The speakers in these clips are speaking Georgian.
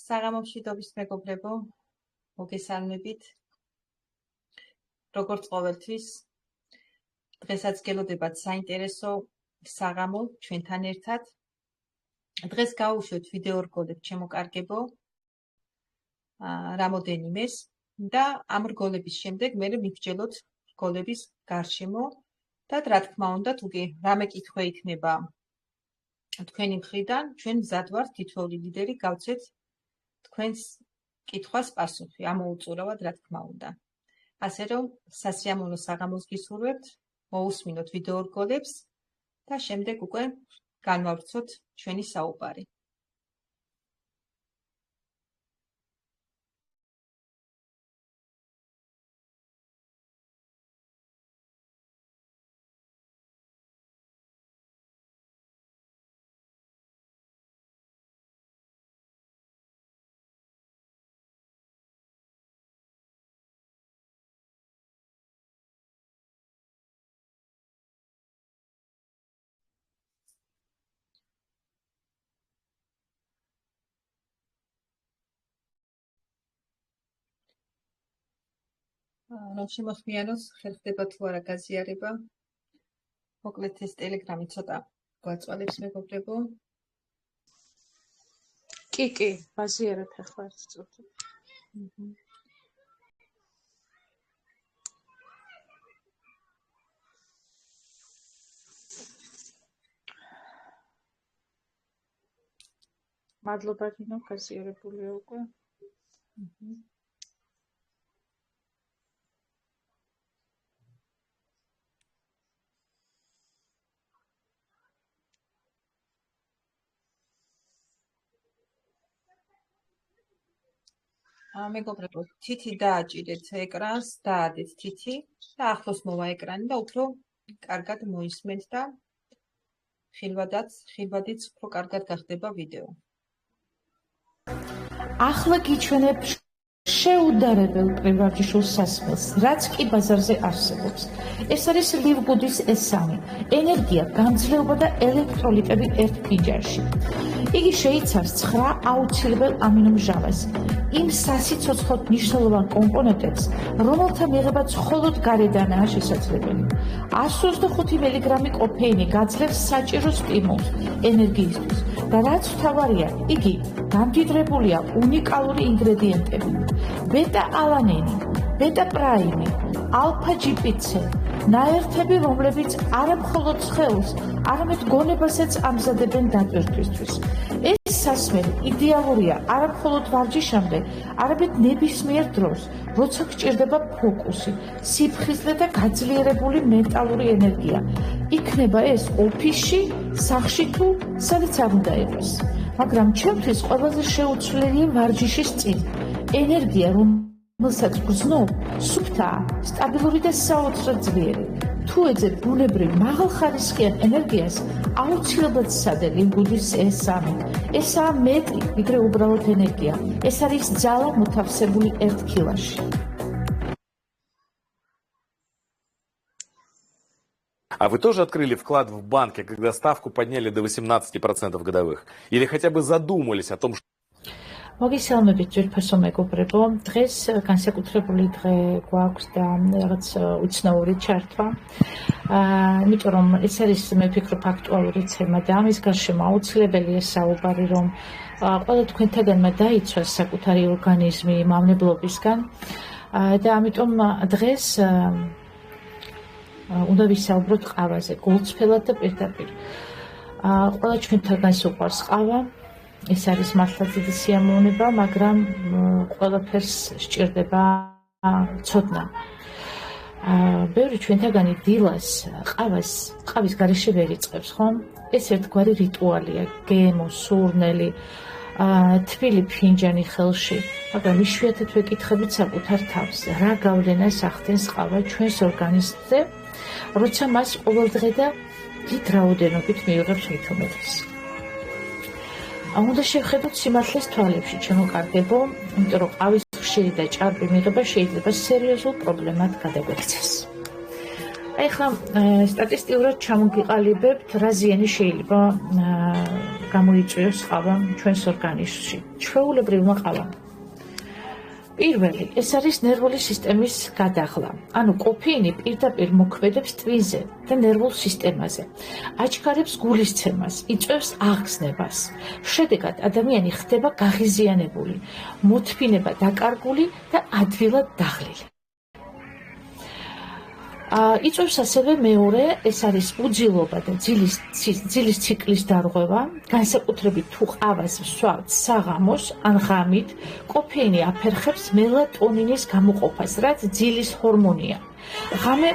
საღამომშვიდობის მეგობრებო, მოგესალმებით. როგორც ყოველთვის, დღესაც გელოდებათ საინტერესო საღამო ჩვენთან ერთად. დღეს გავუშვებთ ვიდეო რგოლებს ჩემო კარგებო, რამოდენიმეს და ამ რგოლების შემდეგ მე მივსჯელოთ რგოლების გარშემო და რა თქმა უნდა, თუ კი რამე კითხვე იქნება თქვენი მხრიდან, ჩვენ მზად ვართ თითოეული ლიდერი გავცეთ თქვენს კითხვას პასუხი, ამოუწურავად რა თქმა უნდა. ასე რომ სასიამოვნო საღამოს გისურვებთ, მოусმინოთ ვიდეო რგოლებს და შემდეგ უკვე განვავრცოთ ჩვენი საუბარი. რომ შემოხმიანოს, ხერხდება თუ არა გაზიარება. მოკლედ ეს ტელეგრამი ცოტა გვაწვალებს მეგობრებო. კი, გაზიარებ ახლა ერთ წუთი. მადლობა ნინო, გაზიარებულია უკვე. მეგობრებო, თითი დააჭირეთ ეკრანს, დაადეთ თითი და ახლოს მოვა ეკრანი და უფრო კარგად მოისმენთ და ხილვადიც უფრო კარგად გახდება ვიდეო. ახლა გიჩვენებ შეუდარებელ პრევარჯიშულ სასმელს, რაც კი ბაზარზე არსებობს. ეს არის ლივგუდის S3, ენერგია, გამძლეობა და ელექტროლიტები ერთ ფინჯანში. იგი შეიცავს 9 აუცილებელ ამინომჟავას, იმ სასიცოცხლოდ მნიშვნელოვან კომპონენტებს, რომელთა მიღებაც მხოლოდ გარედანაა შესაძლებელი. 125 მგ კოფეინი გაძლევს საჭირო სტიმულს ენერგიისთვის და რაც მთავარია, იგი გამდიდრებულია უნიკალური ინგრედიენტები: ბეტა-ალანინი, ბეტა-პრაიმი, ალფა-GPC, ნაერთები, რომლებიც არა მხოლოდ სხეულს, არამედ გონებასაც ამზადებენ დატვირთვისთვის. ეს სასმელი იდეალურია არა მხოლოდ ვარჯიშამდე, არამედ ნებისმიერ დროს, როცა გჭირდება ფოკუსი, სიფხიზლე და გაძლიერებული მენტალური ენერგია. იქნება ეს ოფისში, სახლში თუ სადაც არ უნდა იყოს. მაგრამ ჩემთვის ყველაზე შეუცვლელია ვარჯიშის წინ. ენერგია, რომელსაც გრძნობ, სუფთაა, სტაბილური და საოცრად ძლიერი. თუ ეძებ ბუნებრივ მაღალხარისხიან ენერგიას, აუცილებლად სცადე ლივგუდის S3. ესაა მეტი, ვიდრე უბრალოდ ენერგია. ეს არის ძალა მოთავსებული ერთ ქილაში. А вы тоже открыли вклад в банке, когда ставку подняли до 18% годовых? Или хотя бы задумались о том, что... მოგესალმებით ძვირფასო მეგობრებო, დღეს განსაკუთრებული დღე გვაქვს და რაღაც უცნაური ჩართვა. იმიტომ რომ ეს არის მე ვფიქრობ აქტუალური თემა და ამის გარშემო აუცილებელია საუბარი, რომ ყველა თქვენთაგანმა დაიცვას საკუთარი ორგანიზმი მავნებლობისგან და ამიტომ დღეს უნდა ვისაუბროთ ყავაზე, გულწრფელად და პირდაპირ. ყველა ჩვენთაგანს უყვარს ყავა. ეს არის მართლა დიდი სიამოვნება, მაგრამ ყველაფერს სჭირდება ცოდნა. ბევრი ჩვენთაგანი დილას ყავის გარეშე ვერ იწყებს, ხომ? ეს ერთგვარი რიტუალია, გემო, სურნელი, თბილი ფინჯანი ხელში, მაგრამ იშვიათად ვეკითხებით საკუთარ თავს, რა გავლენას ახდენს ყავა ჩვენს ორგანიზმზე, როცა მას ყოველდღე და დიდ რაოდენობით მიიღებს მითუმეტეს. უნდა შევხედოთ სიმართლეს თვალებში, ჩემო კარგებო, იმიტომ რომ ყავის ხშირი და ჭარბი მიღება შეიძლება სერიოზულ პრობლემად გადაგვექცეს. ახლა სტატისტიკურად ჩამოგიყალიბებთ, რა ზიანი შეიძლება გამოიწვიოს ყავა ჩვენს ორგანიზმში, ჩვეულებრივმა ყავამ. პირველი, ეს არის ნერვული სისტემის გადაღლა. ანუ კოფეინი პირდაპირ მოქმედებს ტვინზე და ნერვულ სისტემაზე. აჩქარებს გულისცემას, იწვევს აღგზნებას. შედეგად ადამიანი ხდება გაღიზიანებული, მოთფინება დაკარგული და ადვილად დაღლილი. იწვევს ასევე მეორე, ეს არის უძილობა და ძილის ციკლის დარღვევა, განსაკუთრებით თუ ყავას ვსვავთ საღამოს ან ღამით, კოფეინი აფერხებს მელატონინის გამოყოფას, რაც ძილის ჰორმონია. ღამე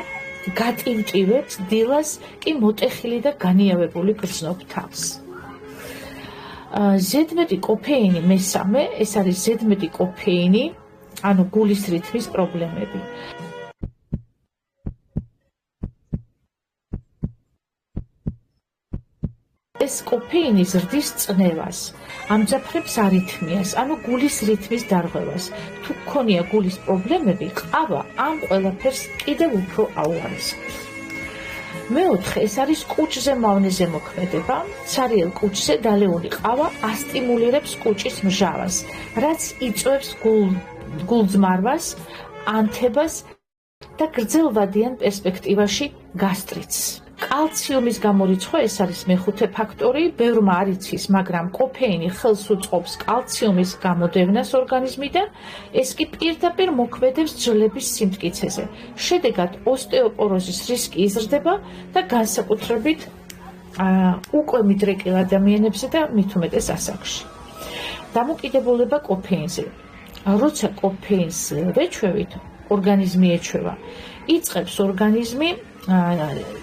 გატივტივებს, დილას კი მოტეხილი და განიავებული გრძნობ თავს. ზედმეტი კოფეინი მესამე, ეს არის ზედმეტი კოფეინი, ანუ გულის რითმის პრობლემები. ეს კოფეინი ზრდის წნევას, ამძაფრებს არითმიას, ანუ გულის რითმის დარღვევას. თუ გქონია გულის პრობლემები, ყავა ამ ყველაფერს კიდევ უფრო აუარესებს. მეოთხე, ეს არის კუჭზე მავნეზე მოქმედება. ცარიელ კუჭზე დალეული ყავა ასტიმულირებს კუჭის მჟავას, რაც იწვევს გულძმარვას, ანთებას და გრძელვადიან პერსპექტივაში გასტრიტს. კალციუმის გამორიცხვა, ეს არის მეხუთე ფაქტორი, ბევრმა არ იცის, მაგრამ კოფეინი ხელს უწყობს კალციუმის გამოდევნას ორგანიზმიდან, ეს კი პირდაპირ მოქმედებს ძვლების სიმტკიცეზე. შედეგად ოსტეოპოროზის რისკი იზრდება და განსაკუთრებით უკვე მიდრეკილ ადამიანებზე და მით უმეტეს ასაკში. დამოკიდებულება კოფეინზე. როცა კოფეინს ვეჩვევით, ორგანიზმი ეჩვევა, იწყებს ორგანიზმი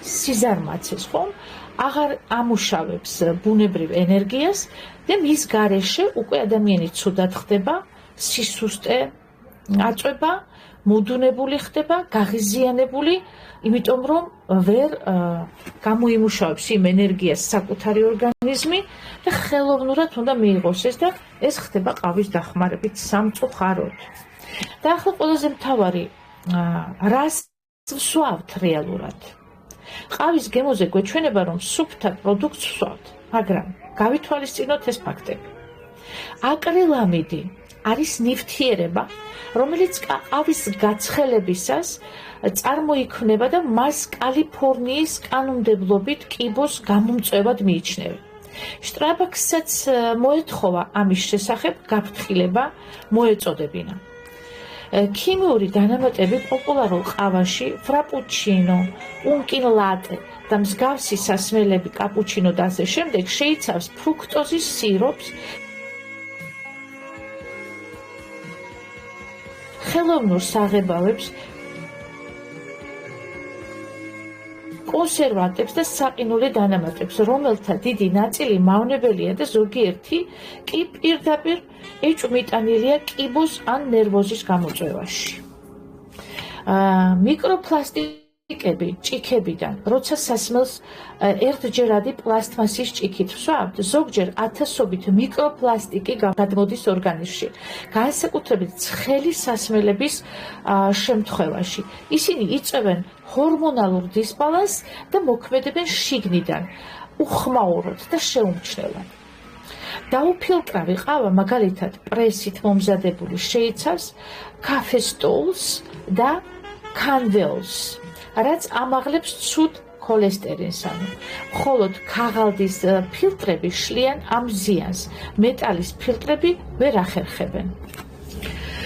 სიზარმაცეს, ხომ? აღარ ამუშავებს ბუნებრივ ენერგიას და მის გარეშე უკვე ადამიანი ცუდად ხდება, სისუსტე აწვება, მოდუნებული ხდება, გაღიზიანებული, იმიტომ რომ ვერ გამოიმუშავებს იმ ენერგიას საკუთარი ორგანიზმი და ხელოვნურად უნდა მიიღოს ეს და ეს ხდება ყავის დახმარებით სამწუხაროდ. და ახლა ყველაზე მთავარი, რას ვსვავთ რეალურად. ყავის გემოზე გვეჩვენება, რომ სუფთა პროდუქტს ვსვავთ, მაგრამ გავითვალისწინოთ ეს ფაქტები. აკრილამიდი არის ნივთიერება, რომელიც ყავის გაცხელებისას წარმოიქმნება და მას კალიფორნიის კანონმდებლობით კიბოს გამომწვევად მიიჩნევენ. შტრაბაკსაც მოეთხოვა ამის შესახებ გაფრთხილება მოეწოდებინა. ქიმიური დანამატები პოპულარულ ყავაში, ფრაპუჩინო, პუნკინ ლატე და მსგავსი სასმელები, კაპუჩინო და ასე შემდეგ შეიცავს ფრუქტოზის სიროპს, ხელოვნურ საღებავებს, კონსერვანტებს და საყინული დანამატებს, რომელთა დიდი ნაწილი მავნებელია და ზოგიერთი კი პირდაპირ ეჭვმიტანილია კიბოს ან ნერვოზის გამოწვევაში. მიკროპლასტიკები ჭიქებიდან, როცა სასმელს ერთჯერადი პლასტმასის ჭიქით ვსვამთ, ზოგჯერ ათასობით მიკროპლასტიკი გადმოდის ორგანიზმში, განსაკუთრებით ცხელი სასმელების შემთხვევაში. ისინი იწვევენ ჰორმონალურ დისბალანსს და მოქმედებენ შიგნიდან, უხმაუროდ და შეუმჩნევლად. დაუფილტრავი ყავა, მაგალითად, პრესით მომზადებული შეიცავს კაფესტოლს და კანველს, რაც ამაღლებს ცუდ ქოლესტერინს. მხოლოდ ქაღალდის ფილტრები შლიან ამ ზიანს, მეტალის ფილტრები ვერ ახერხებენ.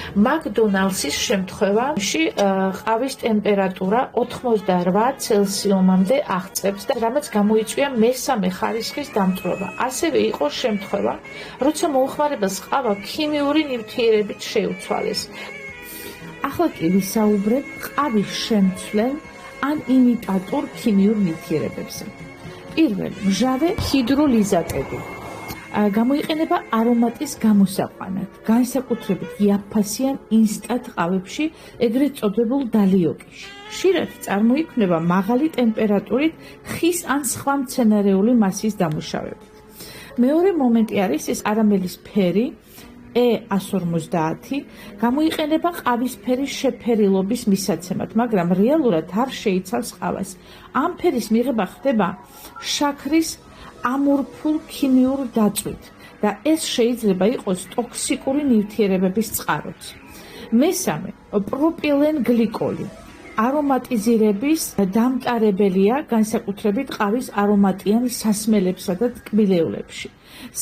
მაკდონალდსის შემთხვევაში ყავის ტემპერატურა 88 ცელსიუმამდე აღწევს და რამაც გამოიწვია მესამე ხარისხის დამწვრობა. ასევე იყო შემთხვევა, როცა მოუხმარებელს ყავა ქიმიური ნივთიერებით შეუცვალეს. ახლა კი ვისაუბრებ ყავის შემცვლელ ან იმიტატორ ქიმიურ ნივთიერებებზე. პირველ, მჟავე ჰიდროლიზატები. გამოიყენება არომატის გამოსაყვანად, განსაკუთრებით იაფფასიან ინსტანტ ყავებში, ეგრეთ წოდებულ დალიოკიში. ხშირად წარმოიქმნება მაღალი ტემპერატურით ხის ან სხვა მცენარეული მასის დამუშავებით. მეორე მომენტი არის ეს არამელის ფერი, E150 გამოიყენება ყავისფერის შეფერილობის მისაცემად, მაგრამ რეალურად არ შეიცავს ყავას. ამ ფერის მიღება ხდება შაქრის ამორფულ ქიმიურ დაწვით და ეს შეიძლება იყოს ტოქსიკური ნივთიერებების წყაროც. მესამე, პროპილენ გლიკოლი. არომატიზირების დამტარებელია განსაკუთრებით ყავის არომატიან სასმელებსა და ტკბილეულებში.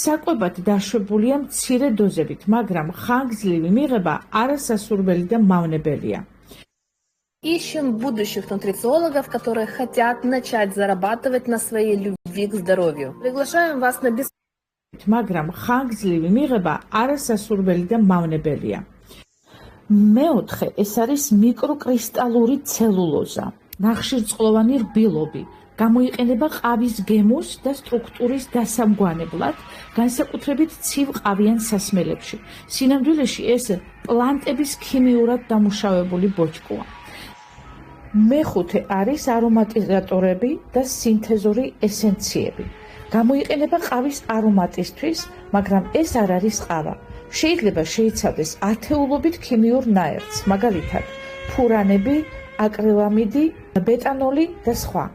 საკვებად დაშვებულია მცირე დოზებით, მაგრამ ხანგრძლივი მიღება არასასურველი და მავნებელია. Ищем будущих нутрициологов, которые хотят начать зарабатывать на своей любви к здоровью. Приглашаем вас на მაგრამ ხანგრძლივი მიღება არასასურველი და მავნებელია. მეოთხე, ეს არის მიკროკრისტალური ცელულოზა, ნახშირწყლოვანი რბილობი. გამოიყენება ყავის გემოს და სტრუქტურის დასამგვანებლად, განსაკუთრებით ცივ ყავიან სასმელებში. სინამდვილეში ეს პლანტების ქიმიურად დამუშავებული ბოჭკოა. მეხუთე არის არომატიზატორები და სინთეზური ესენციები. გამოიყენება ყავის არომატისთვის, მაგრამ ეს არ არის ყავა. შეიძლება შეიცავდეს ათეულობით ქიმიურ ნაერთს, მაგალითად, ფურანები, აკრილამიდი, ბეტანოლი და სხვა.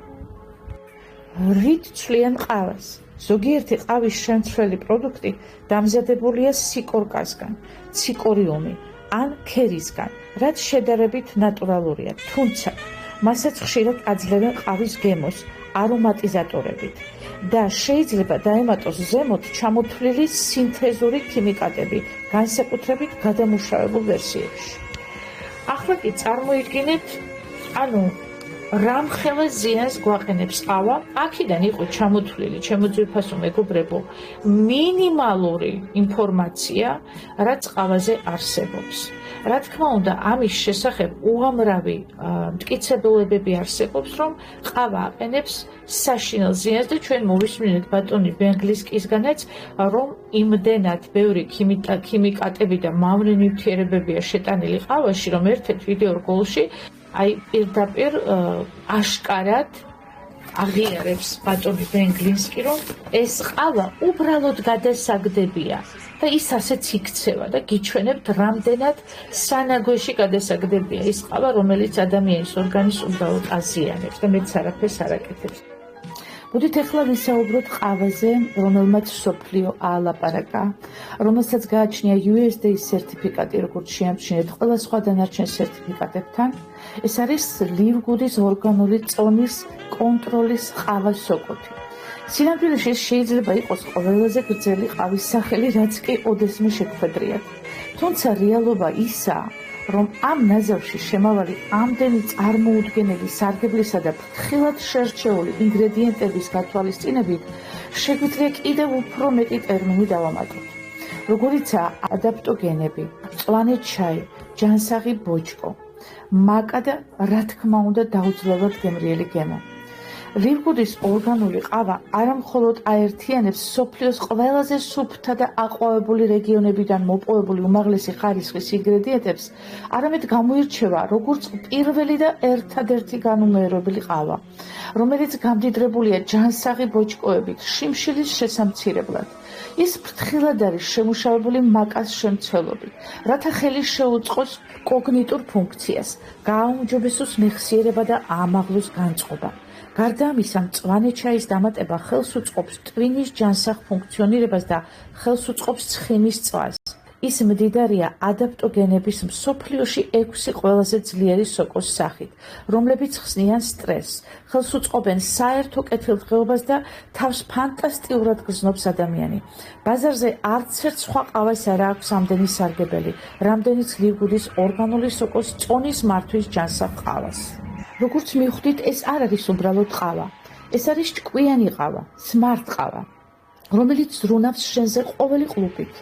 რით ცვლიან ყავას? ზოგიერთი ყავის შემცვლელი პროდუქტი დამზადებულია სიკორკასგან, ციკორიუმი ან ქერისგან, რაც შედარებით ნატურალურია, თუმცა მასაც ხშირად აძლევენ ყავის გემოს არომატიზატორებით და შეიძლება დაემატოს ზემოთ ჩამოთვლილი სინთეზური ქიმიკატები, განსაკუთრებით გადამუშავებულ ვერსიებში. ახლა კი წარმოიდგინეთ, რამხელა ზიანს გვაყენებს ყავა, აქედან იყო ჩამოთვლილი, ჩემო ძვირფასო მეგობრებო, მინიმალური ინფორმაცია, რაც ყავაზე არსებობს. რა თქმა უნდა, ამის შესახებ უამრავი მტკიცებულებები არსებობს, რომ ყავა აყენებს საშინელ ზიანს და ჩვენ მოვისმინეთ ბატონი ბენგლისკისგანაც, რომ იმდენად ბევრი ქიმიკატები და მავნე ნივთიერებებია შეტანილი ყავაში, რომ ერთ-ერთ ვიდეო რგოლში პირდაპირ აშკარად აღიარებს ბატონი ბენგლისკი, რომ ეს ყავა უბრალოდ გადასაგდებია და ის ასეც იქცევა და გიჩვენებთ, რამდენად სანაგვეში გადასაგდებია ის ყავა, რომელიც ადამიანის ორგანიზმს უბრალოდ აზიანებს და მეც არაფერს არ აკეთებს. მოდით ახლა ვისაუბროთ ყავაზე, რომელმაც მსოფლიო აალაპარაკა, რომელსაც გააჩნია USDA სერტიფიკატი, როგორც შეამჩნიეთ ყველა სხვა დანარჩენ სერტიფიკატებთან. ეს არის ლივგუდის ორგანული წონის კონტროლის ყავის სოკოთი. სინამდვილეში ეს შეიძლება იყოს ყველაზე გრძელი ყავის სახელი, რაც კი ოდესმე შეგხვედრიათ. თუმცა რეალობა ისაა, რომ ამ ნაზავში შემავალი ამდენი წარმოუდგენელი სარგებლისა და ფრთხილად შერჩეული ინგრედიენტების გათვალისწინებით, შეგვიძლია კიდევ უფრო მეტი ტერმინი დავამატოთ. როგორიცაა ადაპტოგენები, მწვანე ჩაი, ჯანსაღი ბოჭკო, მაკა და რა თქმა უნდა დაუძლევად გემრიელი გემო. ლივგუდის ორგანული ყავა არა მხოლოდ აერთიანებს მსოფლიოს ყველაზე სუფთა და აყვავებული რეგიონებიდან მოპოვებული უმაღლესი ხარისხის ინგრედიენტებს, არამედ გამოირჩევა როგორც პირველი და ერთადერთი განუმეორებელი ყავა, რომელიც გამდიდრებულია ჯანსაღი ბოჭკოებით, შიმშილის შესამცირებლად. ის ფრთხილად არის შემუშავებული მაკას შემცველობით, რათა ხელი შეუწყოს კოგნიტურ ფუნქციას, გააუმჯობესოს მეხსიერება და აამაღლოს განწყობა. გარდა ამისა, მწვანე ჩაის დამატება ხელს უწყობს ტვინის ჯანსაღ ფუნქციონირებას და ხელს უწყობს ცხიმის წვას. ის მდიდარია ადაპტოგენების მსოფლიოში 6 ყველაზე ძლიერი სოკოს სახით, რომლებიც ხსნიან სტრესს, ხელს უწყობენ საერთო კეთილდღეობას და თავს ფანტასტიურად გრძნობს ადამიანი. ბაზარზე არც ერთ სხვა ყავას არ აქვს ამდენი სარგებელი, რამდენიც ლივგუდის ორგანული სოკოს წონის მართვის ჯანსაღ ყავას. როგორც მივხვდით, ეს არ არის უბრალოდ ყავა. ეს არის ჭკვიანი ყავა, smart ყავა, რომელიც ზრუნავს შენზე ყოველი ყლუპით.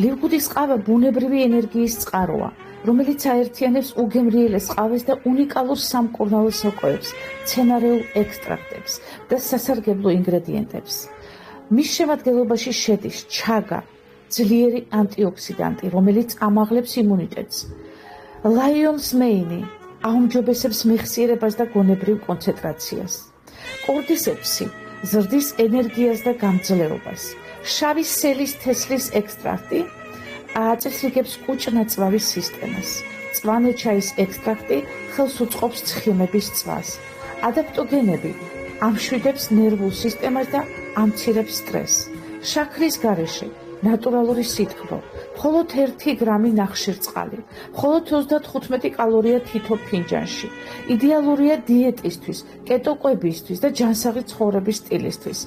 ლივგუდის ყავა ბუნებრივი ენერგიის წყაროა, რომელიც აერთიანებს უგემრიელეს ყავას და უნიკალურ სამკურნალო სოკოებს, მცენარეულ ექსტრაქტებს და სასარგებლო ინგრედიენტებს. მის შემადგენლობაში შედის ჩაგა, ძლიერი ანტიოქსიდანტი, რომელიც ამაღლებს იმუნიტეტს, ლაიონს მეინი, აუმჯობესებს მეხსიერებას და გონებრივ კონცენტრაციას, კორდისეპსი, ზრდის ენერგიას და გამძლეობას, შავი სელის თესლის ექსტრაქტი, აწესრიგებს კუჭ-ნაწლავის სისტემას. მწვანე ჩაის ექსტრაქტი ხელს უწყობს ცხიმების წვას. ადაპტოგენები ამშვიდებს ნერვულ სისტემას და ამცირებს სტრესს. შაქრის გარეშე ნატურალური სითბო, მხოლოდ 1 გრამი ნახშირწყალი, მხოლოდ 35 კალორია თითო ფინჯანში. იდეალურია დიეტისთვის, კეტოკვებისთვის და ჯანსაღი ცხოვრების სტილისთვის.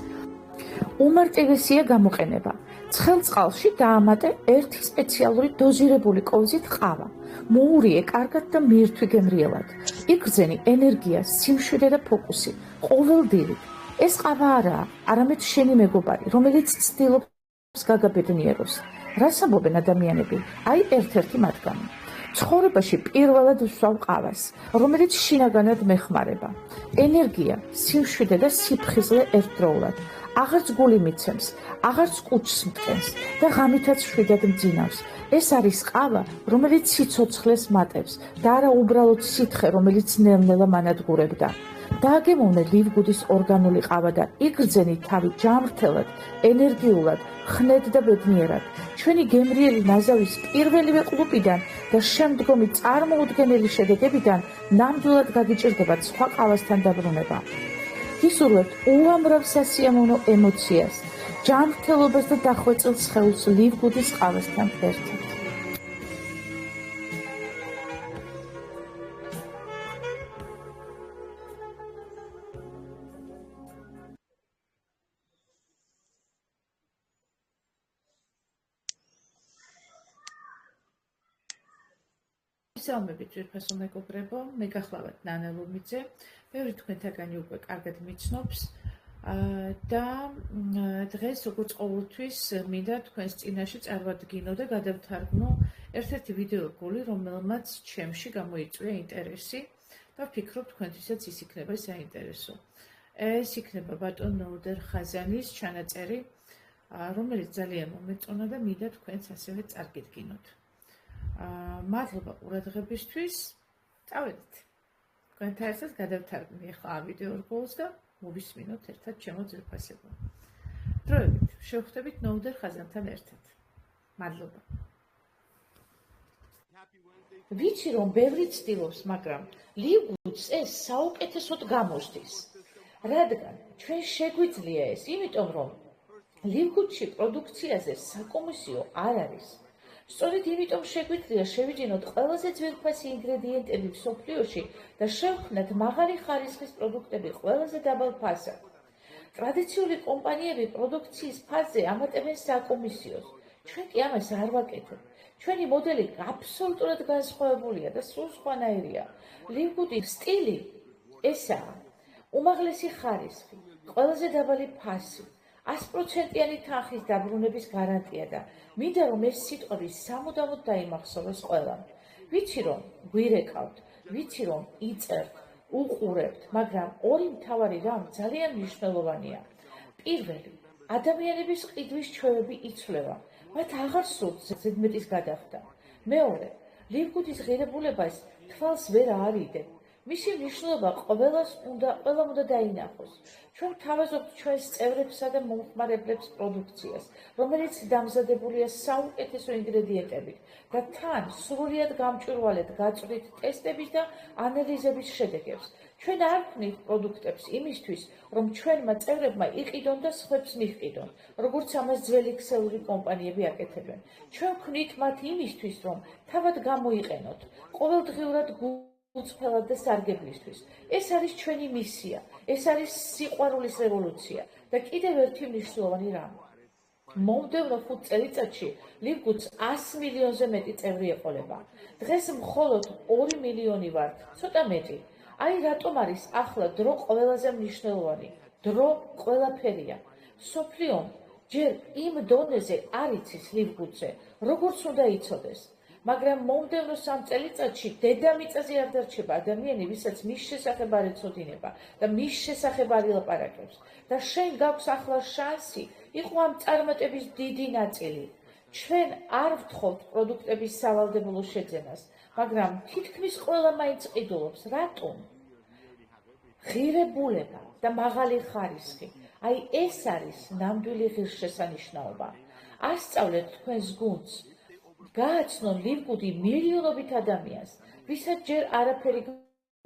უმარტივესია გამოყენება. ცხელ წყალში დაამატე 1 სპეციალური დოზირებული კოვზით ყავა. მოურიე კარგად და მიირთვი გემრიელად. იგრძენი ენერგია, სიმშვიდე და ფოკუსი. ყოველდღიურად. ეს ყავა არაა, არამედ შენი მეგობარი, რომელიც ცდილობს გაგაბედნიეროს. რას ამბობენ ადამიანები? აი ერთ-ერთი მათგანი. ცხოვრებაში პირველად ვსვამ ყავას, რომელიც შინაგანად მეხმარება. ენერგია, სიმშვიდე და სიფხიზლე ერთდროულად. აღარც გული მიცემს, აღარც კუჭს მტკენს და ღამითაც შვიდად მძინავს. ეს არის ყავა, რომელიც სიცოცხლეს მატებს და არა უბრალოდ სითხე, რომელიც ნელ-ნელა მანადგურებდა. დააგემოვნე ლივგუდის ორგანული ყავა და იგრძენი თავი ჯამრთელად, ენერგიულად, ხნედ და ბედნიერად. ჩვენი გემრიელი ნაზავის პირველივე ყლუპიდან და შემდგომი წარმოუდგენელი შედეგებიდან ნამდვილად გაგიჭირდებათ სხვა ყავასთან დაბრუნება. გისურვებთ უამრავ სასიამოვნო ემოციას, ჯანმრთელობას და დახვეწილ სხეულს ლივგუდის ყავასთან ერთად. მოგესალმებით ძვირფასო მეგობრებო, მე გახლავართ ნანა ლომიძე. ბევრი თქვენთაგანი უკვე კარგად მიცნობს და დღეს როგორც ყოველთვის მინდა თქვენს წინაშე წარვადგინო და გადავთარგმნო ერთ-ერთი ვიდეოგული, რომელმაც ჩემში გამოიწვია ინტერესი და ვფიქრობ თქვენთვისაც ის იქნება საინტერესო. ეს იქნება ბატონ ნოუდერ ხაზანის ჩანაწერი, რომელიც ძალიან მომეწონა და მინდა თქვენს ასევე წარგიდგინოთ. მადლობა ყურადღებისთვის. წავედით. თქვენთან ერთად გადავთარგმნი ახლა ამ ვიდეორგოლს და მოვისმინოთ ერთად ჩემო ძვირფასებო. დროებით, შევხვდებით ნოუდერ ხაზანთან ერთად. მადლობა. ვიცი რომ ბევრი ცდილობს, მაგრამ ლივგუდს ეს საუკეთესოდ გამოსდის. რადგან ჩვენ შეგვიძლია ეს, იმიტომ რომ ლივგუდში პროდუქციაზე საკომისიო არ არის. სწორედ იმიტომ შეგვიძლია შევიძინოთ ყველაზე ძვირფასი ინგრედიენტები მსოფლიოში და შევხვნათ მაღალი ხარისხის პროდუქტები ყველაზე დაბალ ფასად. ტრადიციული კომპანიები პროდუქციის ფაზზე ამატებენ საკომისიოს. ჩვენ კი ამას არ ვაკეთებ. ჩვენი მოდელი აბსოლუტურად განსხვავებულია და სულ სხვანაირია. ლივგუდის სტილი ესაა: უმაღლესი ხარისხი, ყველაზე დაბალი ფასი, 100%-იანი თანხის დაბრუნების გარანტია და მინდა რომ ეს სიტყვები სამუდამოდ დაიმახსოვროს ყველამ. ვიცი რომ გვირეკავთ, ვიცი რომ იწერთ, უყურებთ, მაგრამ ორი მთავარი რამ ძალიან მნიშვნელოვანია. პირველი, ადამიანების ყიდვის ჩვევები იცვლება, მათ აღარ სურთ ზედმეტის გადახდა. მეორე, ლივგუდის ღირებულებას თვალს ვერ აარიდებ. მისი მნიშვნელობა ყველამ უნდა დაინახოს. ჩვენ ვთავაზობთ ჩვენს წევრებსა და მომხმარებლებს პროდუქციას, რომელიც დამზადებულია საუკეთესო ინგრედიენტებით და თან სრულიად გამჭვირვალედ გაწვრით ტესტების და ანალიზების შედეგებს. ჩვენ არ ვქმნით პროდუქტებს იმისთვის, რომ ჩვენმა წევრებმა იყიდონ და სხვებს მიჰყიდონ, როგორც ამას ძველი ქსელური კომპანიები აკეთებენ. ჩვენ ვქმნით მათ იმისთვის, რომ თავად გამოიყენოთ, ყოველდღიურად უცხელად და სარგებლისთვის. ეს არის ჩვენი მისია, ეს არის სიყვარულის რევოლუცია და კიდევ ერთი მნიშვნელოვანი რამ. მომდევნო 5 წელიწადში ლივგუდს 100 მილიონზე მეტი წევრი ეყოლება. დღეს მხოლოდ 2 მილიონი ვართ, ცოტა მეტი. აი რატომ არის ახლა დრო ყველაზე მნიშვნელოვანი. დრო ყველაფერია. სოფლიომ ჯერ იმ დონეზე არ იცის ლივგუდზე, როგორც უნდა იცოდეს. მაგრამ მომდევნო 3 წელიწადში დედამიწაზე არ დარჩება ადამიანი, ვისაც მის შესახებ არ ეცოდინება და მის შესახებ არ ილაპარაკებს. და შენ გაქვს ახლა შანსი იყო ამ წარმატების დიდი ნაწილი. ჩვენ არ ვთხოვთ პროდუქტების სავალდებულო შეძენას, მაგრამ თითქმის ყველა მაინც ყიდულობს. რატომ? ღირებულება და მაღალი ხარისხი. აი ეს არის ნამდვილი ღირსშესანიშნაობა. ასწავლეთ თქვენს გუნდს. გააცნონ ლივგუდი მილიონობით ადამიანს, ვისაც ჯერ არაფერი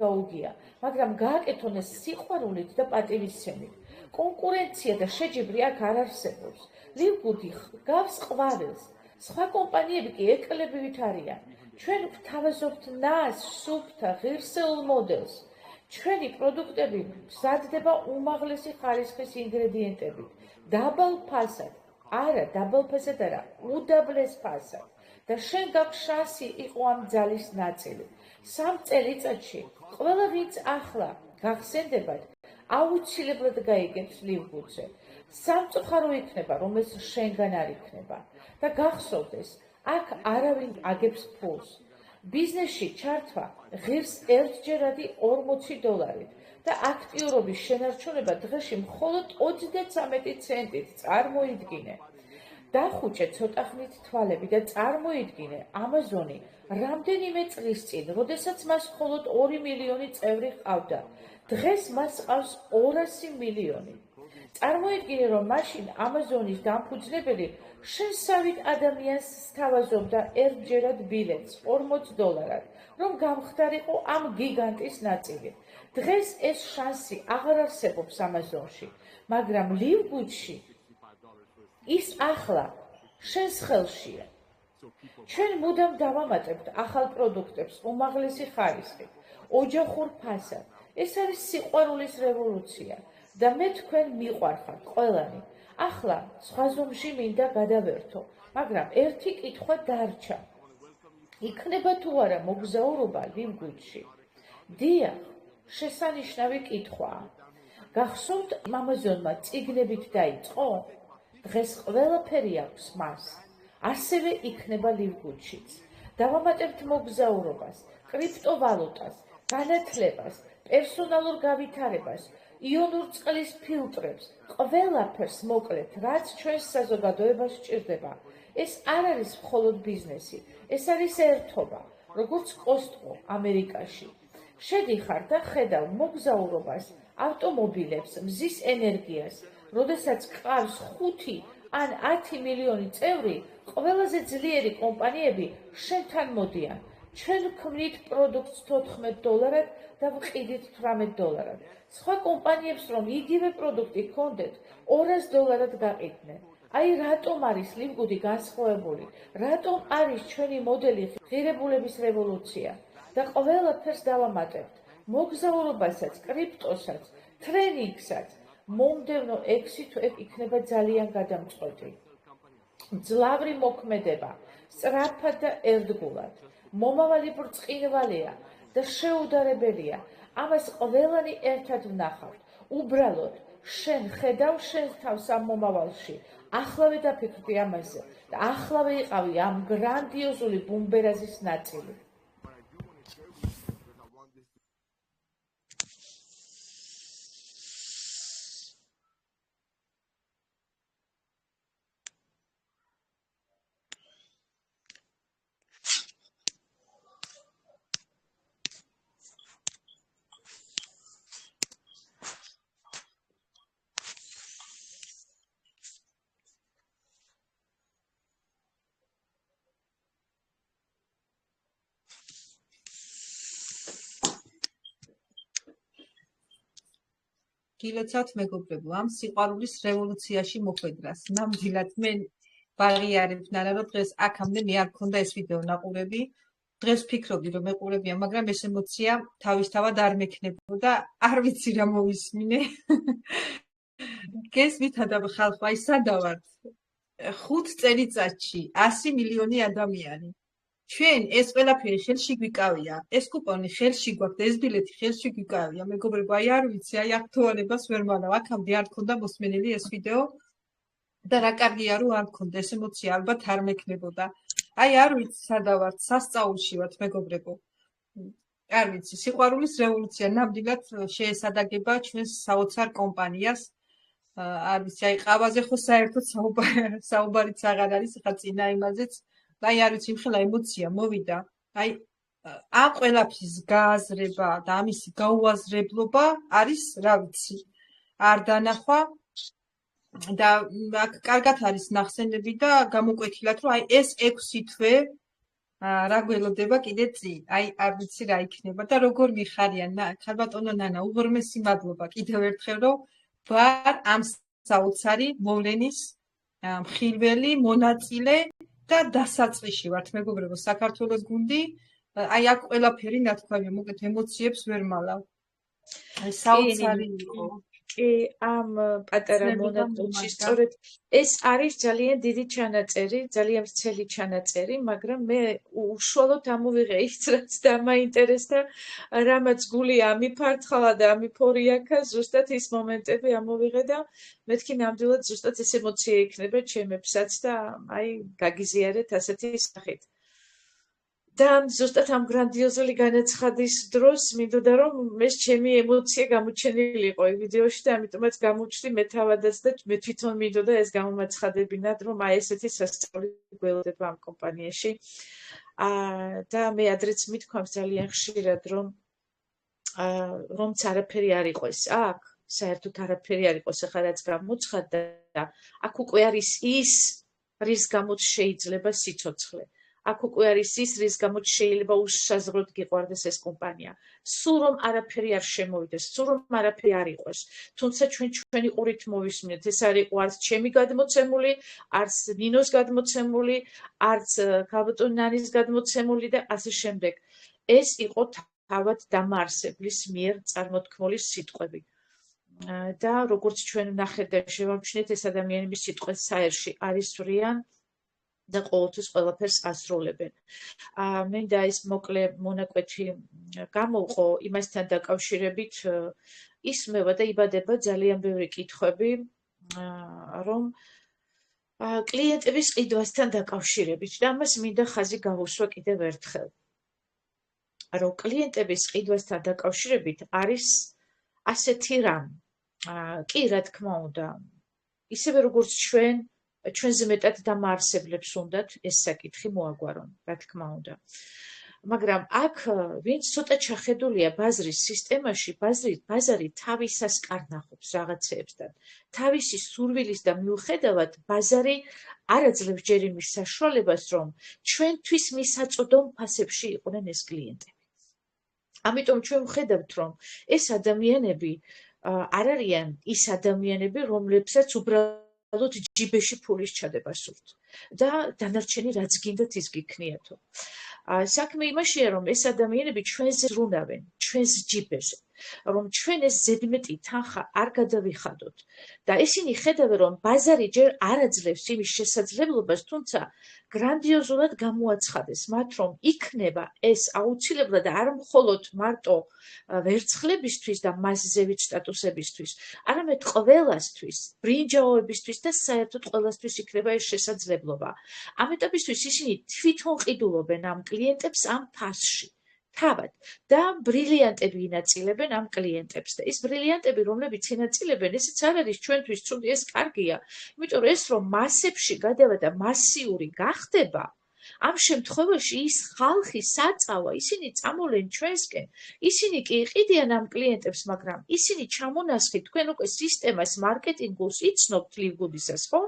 გაუგია, მაგრამ გააკეთონ ეს სიყვარულით და პატივისცემით. კონკურენცია და შეჯიბრი აქ არ არსებობს. ლივგუდი გავს ყვავილს, სხვა კომპანიები კი ეკლებივით არიან. ჩვენ გვთავაზობთ ნას, სუფთა, ღირსეულ მოდელს. ჩვენი პროდუქტები მზადდება უმაღლესი ხარისხის ინგრედიენტებით, დაბალ ფასად, დაბალ ფასად არა, უდაბლეს ფასად. და შენ გაქვს შანსი იყო ამ ძალის ნაწილი. 3 წელიწადში ყველა ვინც ახლა გახსენდებათ, აუცილებლად გაიგებს ლივგუდზე. სამწუხარო იქნება, რომელიც შენგან არ იქნება. და გახსოვდეს, აქ არავინ აგებს ფულს. ბიზნესში ჩართვა ღირს ერთჯერადი $40 და აქტიურობის შენარჩუნება დღეში მხოლოდ 33 ცენტით წარმოიდგინე. დახუჭე ცოტა ხნით თვალები და წარმოიდგინე ამაზონი რამდენიმე წლის წინ, როდესაც მას მხოლოდ 2 მილიონი წევრი ჰყავდა. დღეს მას ჰყავს 200 მილიონი. წარმოიდგინე, რომ მაშინ ამაზონის დამფუძნებელი შენსავით ადამიანს სთავაზობდა ერთჯერად ბილეთს $40, რომ გამხდარიყო ამ გიგანტის ნაწილი. დღეს ეს შანსი აღარ არსებობს ამაზონში, მაგრამ ლივგუდში ის ახლა შენს ხელშია. ჩვენ მუდამ დავამატებთ ახალ პროდუქტებს უმაღლესი ხარისხით, ოჯახურ ფასად. ეს არის სიყვარულის რევოლუცია და მე თქვენ მიყვარხართ ყველანი. ახლა სხვა ზომში მინდა გადავერთო, მაგრამ ერთი კითხვა დარჩა. იქნება თუ არა მოგზაურობა ლივგუდში? დიახ, შესანიშნავი კითხვაა. გახსოვთ, ამაზონმა წიგნებით დაიწყო? დღეს ყველაფერი აქვს მას. ასევე იქნება ლივგუდშიც. დავამატებთ მოგზაურობას, კრიპტოვალუტას, განათლებას, პერსონალურ გავითარებას, იონურ წყლის ფილტრებს, ყველაფერს მოკლედ, რაც ჩვენს საზოგადოებას სჭირდება. ეს არ არის მხოლოდ ბიზნესი, ეს არის ერთობა, როგორც კოსტკო ამერიკაში. შედიხარ და ხედავ მოგზაურობას, ავტომობილებს, მზის ენერგიას, როდესაც გყავს 5 ან 10 მილიონი წევრი, ყველაზე ძლიერი კომპანიები შენთან მოდიან. ჩვენ ვქმნით პროდუქტს $14 და ვყიდით $18. სხვა კომპანიებს რომ იგივე პროდუქტი გქონდეთ, $200 გაყიდნენ. აი რატომ არის ლივგუდი განსხვავებული? რატომ არის ჩვენი მოდელი ღირებულების რევოლუცია? და ყველაფერს დავამატებთ. მოგზაურობასაც, კრიპტოსაც, ტრენინგსაც. მომდევნო 6 თვე იქნება ძალიან გადამწყვეტი. მძლავრი მოქმედება, სწრაფად და ერთგულად. მომავალი ბრწყინვალეა და შეუდარებელია. ამას ყველანი ერთად ვნახავთ. უბრალოდ შენ ხედავ შენს თავს ამ მომავალში. ახლავე დაფიქრდი ამაზე და ახლავე იყავი ამ გრანდიოზული ბუმბერაზის ნაწილი. გილოცავთ მეგობრებო, ამ სიყვარულის რევოლუციაში მოხვედრას. ნამდვილად მე ვაღიარებთ არა, რომ დღეს აქამდე მე არ მქონდა ეს ვიდეო ნაყურები. დღეს ვფიქრობდი, რომ მეყურებია, მაგრამ ეს ემოცია თავისთავად არ მექნებოდა. არ ვიცი რა მოვისმინე. გესმით ხალხო, აი სადა ვართ? 5 წელიწადში 100 მილიონი ადამიანი. ჩვენ ეს ყველაფერი ხელში გვიკავია, ეს კუპონი ხელში გვაქვს და ეს ბილეთი ხელში გვიკავია. მეგობრებო, აი არ ვიცი, აი აქტუალებას ვერ მალავ. აქამდე არ მქონდა მოსმენილი ეს ვიდეო და რა კარგია რომ არ მქონდა ეს ემოცია, ალბათ არ მექნებოდა. აი არ ვიცი, სადა ვართ, სასწაულში ვართ მეგობრებო. არ ვიცი, სიყვარულის რევოლუცია ნამდვილად შეესადაგება ჩვენს საოცარ კომპანიას. არ ვიცი, აი ყავაზე ხო საერთოდ საუბარიც აღარ არის, ხა წინა იმაზეც. აი არ ვიცი, მხელა ემოცია მოვიდა. აი ამ ყველაფრის გააზრება და ამისი გაუაზრებლობა არის, რა ვიცი, არ დანახვა და აქ კარგად არის ნახსენები და გამოკვეთილად, რომ აი ეს 6 თვე რა გველოდება კიდე წინ. აი არ ვიცი რა იქნება და როგორ მიხარიან ხალბატონო ნანა, უღრმესი მადლობა კიდევ ერთხელ, რომ ვარ ამ საოცარი მოვლენის მხილველი, მონაწილე და დასაწყიში ვართ, მეგობრებო, საქართველოს გუნდი. აი აქ ყველაფერი ნათქვამია, მოკეთ ემოციებს ვერ მალავ. აი საოცარი იყო. კი, ამ პატარა მონაკვეთში სწორედ ეს არის ძალიან დიდი ჩანაწერი, ძალიან ვრცელი ჩანაწერი, მაგრამ მე უშუალოდ ამოვიღე ის, რაც დამაინტერესდა, რამაც გული ამიფართხალა და ამიფორიაქა, ზუსტად ის მომენტები ამოვიღე და მეთქი ნამდვილად ზუსტად ეს ემოცია იქნება ჩემებსაც და აი გაგიზიარეთ ასეთი სახით. და ზუსტად ამ გრანდიოზული განაცხადის დროს მინდოდა რომ ეს ჩემი ემოცია გამოჩენილი იყო ვიდეოში და ამიტომაც გამოვჩდი მე თავადაც და მე თვითონ მინდოდა ეს გამომაცხადებინათ რომ აი ესეთი სასწაული გველოდება ამ კომპანიაში და მე ადრეც მithქვამს ძალიან ხშირად რომც არაფერი არ იყოს აქ საერთოდ არაფერი არ იყოს ახლა რაც გამოცხადდა და აქ უკვე არის ის რის გამოც შეიძლება სიცოცხლე აქ უკვე არის ის, რის გამოც შეიძლება უშაზღვროდ გიყვარდეს ეს კომპანია. სულ რომ არაფერი არ შემოვიდეს, სულ რომ არაფერი არ იყოს. თუმცა ჩვენი ყურით მოვისმინეთ, ეს არ იყო არც ჩემი გადმოცემული, არც ნინოს გადმოცემული, არც ქალბატონ ნანის გადმოცემული და ასე შემდეგ. ეს იყო თავად დამაარსებლის მიერ წარმოთქმული სიტყვები. და როგორც ჩვენ ვნახეთ და შევამჩნიეთ, ეს ადამიანები სიტყვას საერში არ ისვრიან და ყოველთვის ყველაფერს ასრულებენ. მინდა ეს მოკლე მონაკვეთი გამოვყო იმასთან დაკავშირებით ისმევა და იბადება ძალიან ბევრი კითხვები, რომ კლიენტების ყიდვასთან დაკავშირებით და ამას მინდა ხაზი გავუსვა კიდევ ერთხელ. რომ კლიენტების ყიდვასთან დაკავშირებით არის ასეთი რამ. კი, რა თქმა უნდა, ისევე როგორც ჩვენზე მეტად დამაარსებლებს უნდათ ეს საკითხი მოაგვარონ, რა თქმა უნდა. მაგრამ აქ ვინც ცოტა ჩახედულია ბაზრის სისტემაში, ბაზარი თავისას კარნახობს რაღაცეებსთან. თავისი სურვილის და მიუხედავად ბაზარი არ აძლევს ჯერ იმის საშუალებას, რომ ჩვენთვის მისაწოდო ფასებში იყვნენ ეს კლიენტები. ამიტომ ჩვენ ვხედავთ, რომ ეს ადამიანები არ არიან ის ადამიანები, რომლებსაც უბრალოდ ჯიბეში ფულის ჩადება სურთ და დანარჩენი რაც გინდათ ის გიქნიათო. საქმე იმაშია, რომ ეს ადამიანები ჩვენზე ზრუნავენ, ჩვენს ჯიბეზე, რომ ჩვენ ეს ზედმეტი თანხა არ გადავიხადოთ და ისინი ხედავენ, რომ ბაზარი ჯერ არ აძლევს იმის შესაძლებლობას, თუმცა გრანდიოზულად გამოაცხადეს მათ, რომ იქნება ეს აუცილებლად არ მხოლოდ მარტო ვერცხლებისთვის და მასზევით სტატუსებისთვის, არამედ ყველასთვის, ბრინჯაოებისთვის და საერთოდ ყველასთვის იქნება ეს შესაძლებლობა. ამ ეტაპისთვის ისინი თვითონ ყიდულობენ ამ კლიენტებს ამ ფასში. თავად და ბრილიანტები ინაწილებენ ამ კლიენტებს და ეს ბრილიანტები, რომლებიც ინაწილებენ, ესეც არ არის ჩვენთვის ცუდი, ეს კარგია, იმიტომ რომ ეს რომ მასებში გადავა და მასიური გახდება, ამ შემთხვევაში ის ხალხი საწავა, ისინი წამოვლენ ჩვენსკენ, ისინი კი იყიდიან ამ კლიენტებს, მაგრამ ისინი ჩამონასხით, თქვენ უკვე სისტემას, მარკეტინგულს იცნობთ ლივგუდისას, ხო?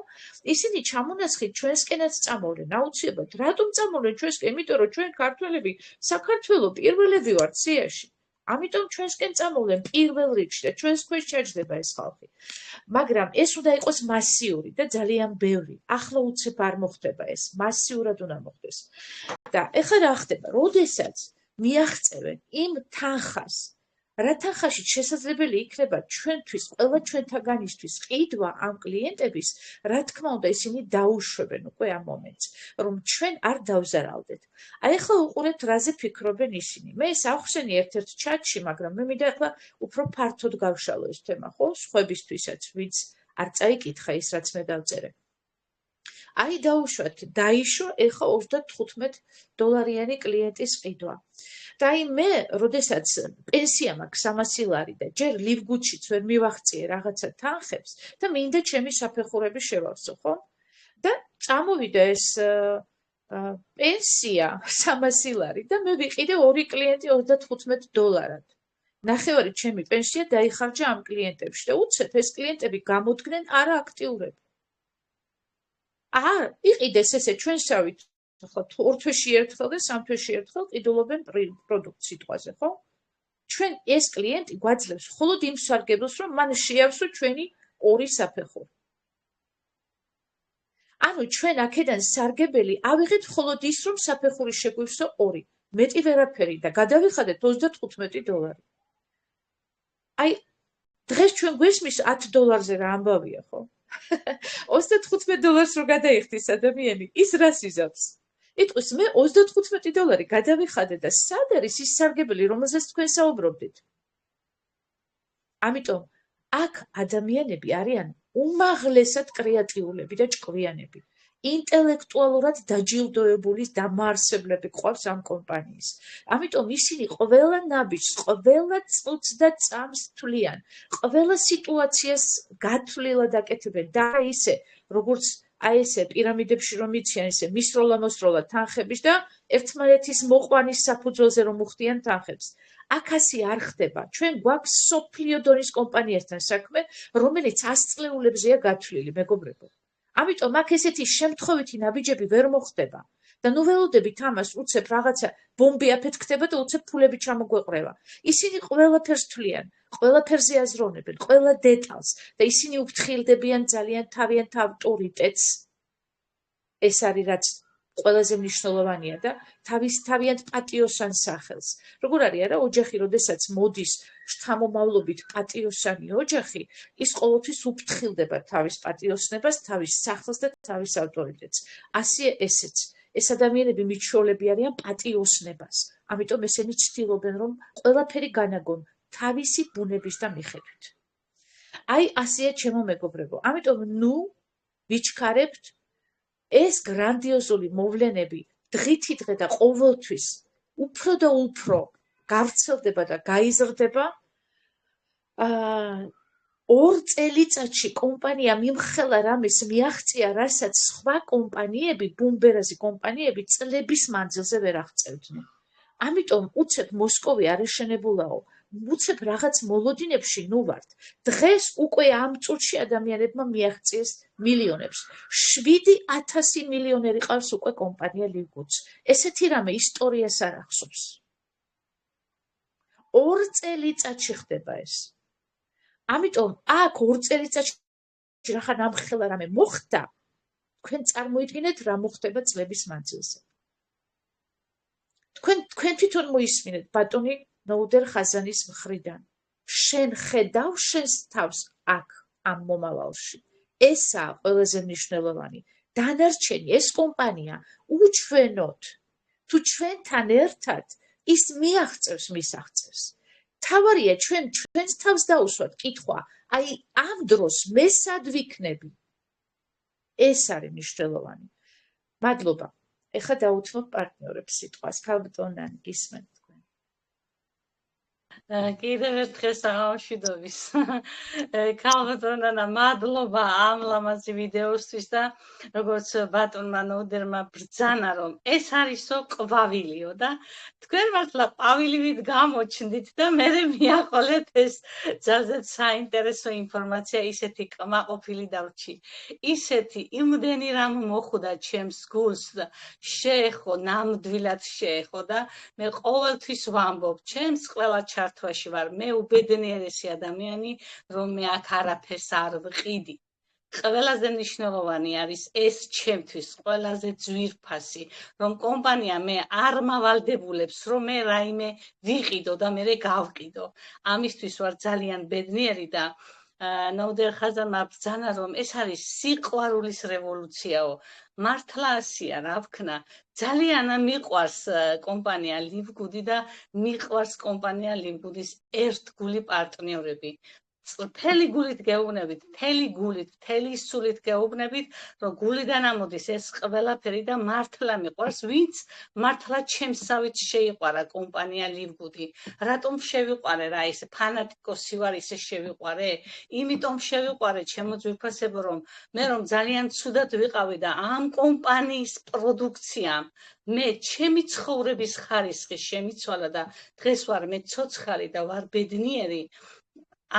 ისინი ჩამონასხით ჩვენსკენაც წამოვლენ, აუცილებლად. რატომ წამოვლენ ჩვენსკენ? იმიტომ რომ ჩვენ ქართველები საქართველო პირველები ვართ სიაში. ამიტომ ჩვენსკენ წამოვლენ პირველ რიგში და ჩვენს ქვეშ ჩაჯდება ეს ხალხი. მაგრამ ეს უნდა იყოს მასიური და ძალიან ბევრი. ახლა უცებ არ მოხდება ეს, მასიურად უნდა მოხდეს. და ეხლა რა ხდება? როდესაც მიაღწევენ იმ თანხას, რა თანხაშიც შესაძლებელი იქნება ჩვენთვის, ყველა ჩვენთაგანისთვის ყიდვა ამ კლიენტების, რა თქმა უნდა ისინი დაუშვებენ უკვე ამ მომენტს, რომ ჩვენ არ დავზარალდეთ. აი ახლა უყურეთ, რაზე ფიქრობენ ისინი. მე ეს ავხსენი ერთ-ერთ ჩატში, მაგრამ მე მინდა ახლა უფრო ფართოდ გავშალო ეს თემა, ხო? სხვებისთვისაც, ვინც არ წაიკითხა ის, რაც მე დავწერე. აი დაუშვათ, დაიშვა ეხა $35 კლიენტის ყიდვა. და აი მე, როდესაც პენსია მაქვს 300 ლარი და ჯერ ლივგუდშიც ვერ მივაღწიე რაღაცა თანხებს და მინდა ჩემი საფეხურები შევავსო, ხო? და წამოვიდა ეს პენსია 300 ლარი და მე ვიყიდე 2 კლიენტი $35. ნახევარი ჩემი პენსია დაიხარჯა ამ კლიენტებში და უცებ ეს კლიენტები გამოდგნენ არააქტიურები. იყიდეს ესე ჩვენსავით ხო 2 თვეში ერთხელ და 3 თვეში ერთხელ ყიდულობენ პროდუქტ სიტყვაზე, ხო? ჩვენ ეს კლიენტი გვაძლევს მხოლოდ იმ სარგებლოს, რომ მან შეავსო ჩვენი 2 საფეხური. ანუ ჩვენ აქედან სარგებელი ავიღეთ მხოლოდ ის, რომ საფეხური შეგვივსო 2, მეტი ვერაფერი და გადავიხადეთ $35. აი დღეს ჩვენ გვესმის $10 რა ამბავია, ხო? $35 რო გადაიხდის ადამიანი, ის რას იზამს? იტყვის მე $35 გადავიხადე და სად არის ის სარგებელი, რომელზეც თქვენ საუბრობდით? ამიტომ აქ ადამიანები არიან უმაღლესად კრეატიულები და ჭკვიანები. ინტელექტუალურად დაჯილდოებული დამაარსებლები ყავს ამ კომპანიის. ამიტომ ისინი ყველა ნაბიჯს, ყველა წუთს და წამს თვლიან, ყველა სიტუაციას გათვლილად აკეთებენ და ისე, როგორც აი ესე პირამიდებში რომ იციან ესე მისროლა-მოსროლა თანხების და ერთმანეთის მოყვანის საფუძველზე რომ უხდიან თანხებს. აქ ასე არ ხდება. ჩვენ გვაქვს სოფლიო დონის კომპანიასთან საქმე, რომელიც 100 წლეულებზეა გათვლილი, მეგობრებო. ამიტომ აქ ესეთი შემთხვევითი ნაბიჯები ვერ მოხდება. და ნუ ველოდებით ამას უცებ რაღაცა ბომბი აფეთქდება და უცებ ფულები ჩამოგვეყრება. ისინი ყველაფერს თვლიან, ყველაფერზე აზროვნებენ, ყველა დეტალს და ისინი უფრთხილდებიან ძალიან თავიანთ ავტორიტეტს. ეს არის რაც ყველაზე მნიშვნელოვანია და თავიანთ პატიოსან სახელს. როგორ არის არა ოჯახი, როდესაც მოდის შთამომავლობით პატიოსანი ოჯახი, ის ყოველთვის უფრთხილდება თავის პატიოსნებას, თავის სახელს და თავის ავტორიტეტს. ასე ესეც. ეს ადამიანები მიცხოვლები არიან პატიოსნებას. ამიტომ ესენი ცდილობენ, რომ ყველაფერი განაგონ თავისი ბუნების და მიხედვით. აი ასეა ჩემო მეგობრებო. ამიტომ ნუ ვიჩქარებთ ეს გრანდიოზული მოვლენები დღითი დღე და ყოველთვის უფრო და უფრო გავრცელდება და გაიზრდება. 2 წელიწადში კომპანია მიმხელა რამეს მიაღწია, რასაც სხვა კომპანიები, ბუმბერაზი კომპანიები წლების მანძილზე ვერ აღწევდნენ. ამიტომ უცებ მოსკოვი არ ეშენებულაო, უცებ რაღაც მოლოდინებში ნუ ვართ. დღეს უკვე ამ წუთში ადამიანებმა მიაღწიეს მილიონებს. 7,000 მილიონერი ყავს უკვე კომპანია Livgoods. ესეთი რამე ისტორიას არ ახსოვს. 2 წელიწადში ხდება ეს. ამიტომ აქ 2 წელიწადში რახან ამხელა რამე მოხდა, თქვენ წარმოიდგინეთ რა მოხდება წლების მანძილზე. თქვენ თვითონ მოისმინეთ ბატონი ნოუდერ ხაზანის მხრიდან. შენ ხედავ შენს თავს აქ ამ მომავალში. ესაა ყველაზე მნიშვნელოვანი. დანარჩენი ეს კომპანია უჩვენოთ. თუ ჩვენთან ერთად ის მიაღწევს მის აღწევს. თავარია ჩვენს თავს დაუსვათ კითხვა, აი ამ დროს მე სად ვიქნები? ეს არის მნიშვნელოვანი. მადლობა. ეხლა დავუთმობ პარტნიორებს სიტყვას. ქალბატონანი გისმენთ თქვენ. კიდევ ერთხელ საღამოშვიდობის. ქალბატონანა, მადლობა ამ ლამაზი ვიდეოსთვის და როგორც ბატონმა ნოდერმა ბრძანა, რომ ეს არისო ყვავილიო და თქვენ მართლა ყვავილივით გამოჩნდით და მე მიაყოლეთ ეს ძალზედ საინტერესო ინფორმაცია, ისეთი კმაყოფილი დავრჩი. ისეთი იმდენი რამ მოხვდა ჩემს გულს და შეეხო, ნამდვილად შეეხო და მე ყოველთვის ვამბობ, ჩემს ყველა ჩართვაში ვარ, მე უბედნიერესი ადამიანი, რომ მე აქ არაფერს არ ვყიდი. ყველაზე მნიშვნელოვანი არის ეს ჩემთვის, ყველაზე ძვირფასი, რომ კომპანია მე არ მავალდებულებს, რომ მე რაიმე ვიყიდო და მე გავყიდო. ამისთვის ვარ ძალიან ბედნიერი და ნოდერ ხაზანმა ბრძანა, რომ ეს არის სიყვარულის რევოლუციაო. მართლა ასია, რა ვქნა, ძალიან მიყვარს კომპანია Livgood და მიყვარს კომპანია Livgood-ის ერთგული პარტნიორები. წლფელი გულით გეუბნებით, მთელი გულით, მთელი სულით გეუბნებით, რომ გულიდან ამოდის ეს ყველაფერი და მართლა მიყვარს, ვინც მართლა ჩემსავით შეიყვარა კომპანია ლივგუდი. რატომ შევიყვარე რა ეს ფანატიკოსი ვარ ისე შევიყვარე? იმიტომ შევიყვარე ჩემო ძვირფასებო, რომ მე რომ ძალიან ცუდად ვიყავი და ამ კომპანიის პროდუქციამ მე ჩემი ცხოვრების ხარისხი შემიცვალა და დღეს ვარ მე ცოცხალი და ვარ ბედნიერი.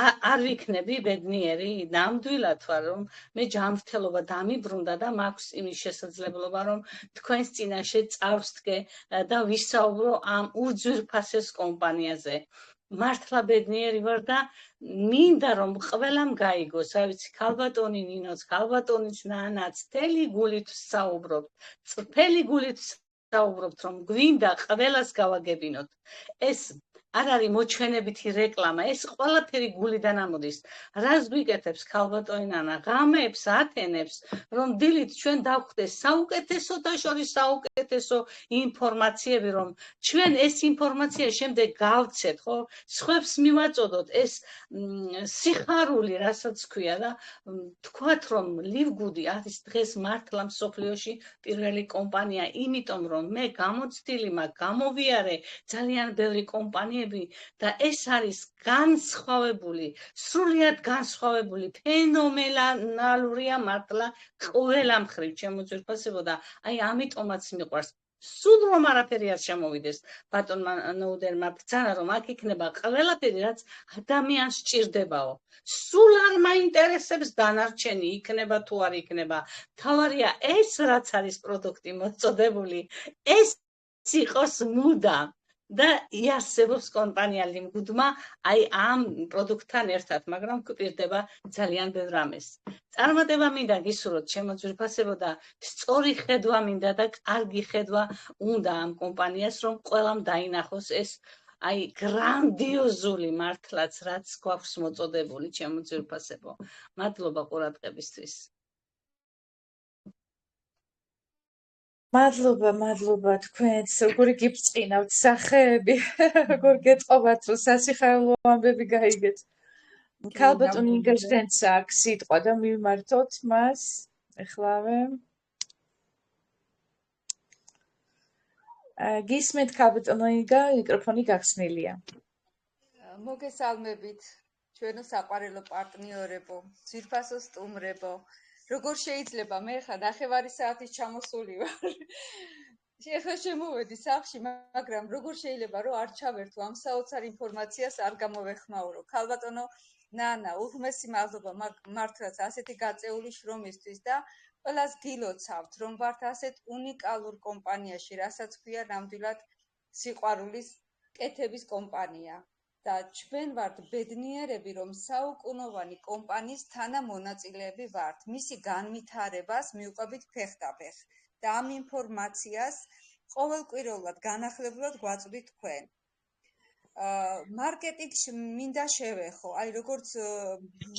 არ ვიქნები ბედნიერი, ნამდვილად ვარ, რომ მე ჯანმრთელობა დამიბრუნდა და მაქვს იმის შესაძლებლობა, რომ თქვენს წინაშე წავსდგე და ვისაუბრო ამ უძვირფასეს კომპანიაზე. მართლა ბედნიერი ვარ და მინდა რომ ყველამ გაიგოს, რა ვიცი, ქალბატონი ნინოც, ქალბატონიც ნანაც, მთელი გულით ვსაუბრობთ, წლფელი გულით ვსაუბრობთ, რომ გვინდა ყველას გავაგებინოთ. ეს არ არის მოჩვენებითი რეკლამა, ეს ყველაფერი გულიდან ამოდის. რას გვიკეთებს ქალბატონი ნანა? ღამეებს, ათენებს, რომ დილით ჩვენ დავხვდეს საუკეთესოთა შორის საუკეთესო ინფორმაციები, რომ ჩვენ ეს ინფორმაცია შემდეგ გავცეთ, ხო? სხვებს მივაწოდოთ ეს სიხარული, რასაც ქვია და თქვათ, რომ ლივგუდი არის დღეს მართლა მსოფლიოში პირველი კომპანია, იმიტომ რომ მე გამოცდილი მაქვს, გამოვიარე ძალიან ბევრი კომპანიები და ეს არის განსხვავებული, სრულიად განსხვავებული, ფენომენალურია მართლა ყველა მხრივ, ჩემო ძვირფასებო და აი ამიტომაც მიყვარს. სულ რომ არაფერი არ შემოვიდეს ბატონმა ნოუდერმა ბრძანა, რომ აქ იქნება ყველაფერი, რაც ადამიანს სჭირდებაო. სულ არ მაინტერესებს დანარჩენი იქნება თუ არ იქნება. თავარია ეს რაც არის პროდუქტი მოწოდებული, ეს იყოს მუდამ. და იარსებობს კომპანია ლივგუდმა აი ამ პროდუქტთან ერთად, მაგრამ გვპირდება ძალიან ბევრ რამეს. წარმატება მინდა გისურვოთ, ჩემო ძვირფასებო და სწორი ხედვა მინდა და კარგი ხედვა უნდა ამ კომპანიას, რომ ყველამ დაინახოს ეს აი გრანდიოზული მართლაც, რაც გვაქვს მოწოდებული, ჩემო ძვირფასებო. მადლობა ყურადღებისთვის. მადლობა თქვენს, როგორი გიბწყინავთ სახეები, როგორ გეტყობათ, რომ სასიხარულო ამბები გაიგეთ. ქალბატონი ინგეჟდენც აქვს სიტყვა და მივმართოთ მას, ეხლავე. გისმენთ ქალბატონო ინგა, მიკროფონი გახსნილია. მოგესალმებით, ჩვენო საყვარელო პარტნიორებო, ძვირფასო სტუმრებო. როგორ შეიძლება მე ხა ნახევარი საათის ჩამოსული ვარ. ეხლა შემოვედი სახლში, მაგრამ როგორ შეიძლება რომ არ ჩავერთო ამ საოცარ ინფორმაციას არ გამოვეხმაურო. ქალბატონო ნანა, უღმესი მადლობა მართლაც ასეთი გაწეული შრომისთვის და ყველას გილოცავთ, რომ ვართ ასეთ უნიკალურ კომპანიაში, რასაც ქვია ნამდვილად სიყვარულის კეთების კომპანია. და ჩვენ ვართ ბედნიერები, რომ საუკუნოვანი კომპანიის თანამონაწილეები ვართ. მისი განვითარებას მივყვებით ფეხდაფეხ და ამ ინფორმაციას ყოველკვირეულად განახლებულად გვაწვდით თქვენ. მარკეტინგში მინდა შევეხო, აი როგორც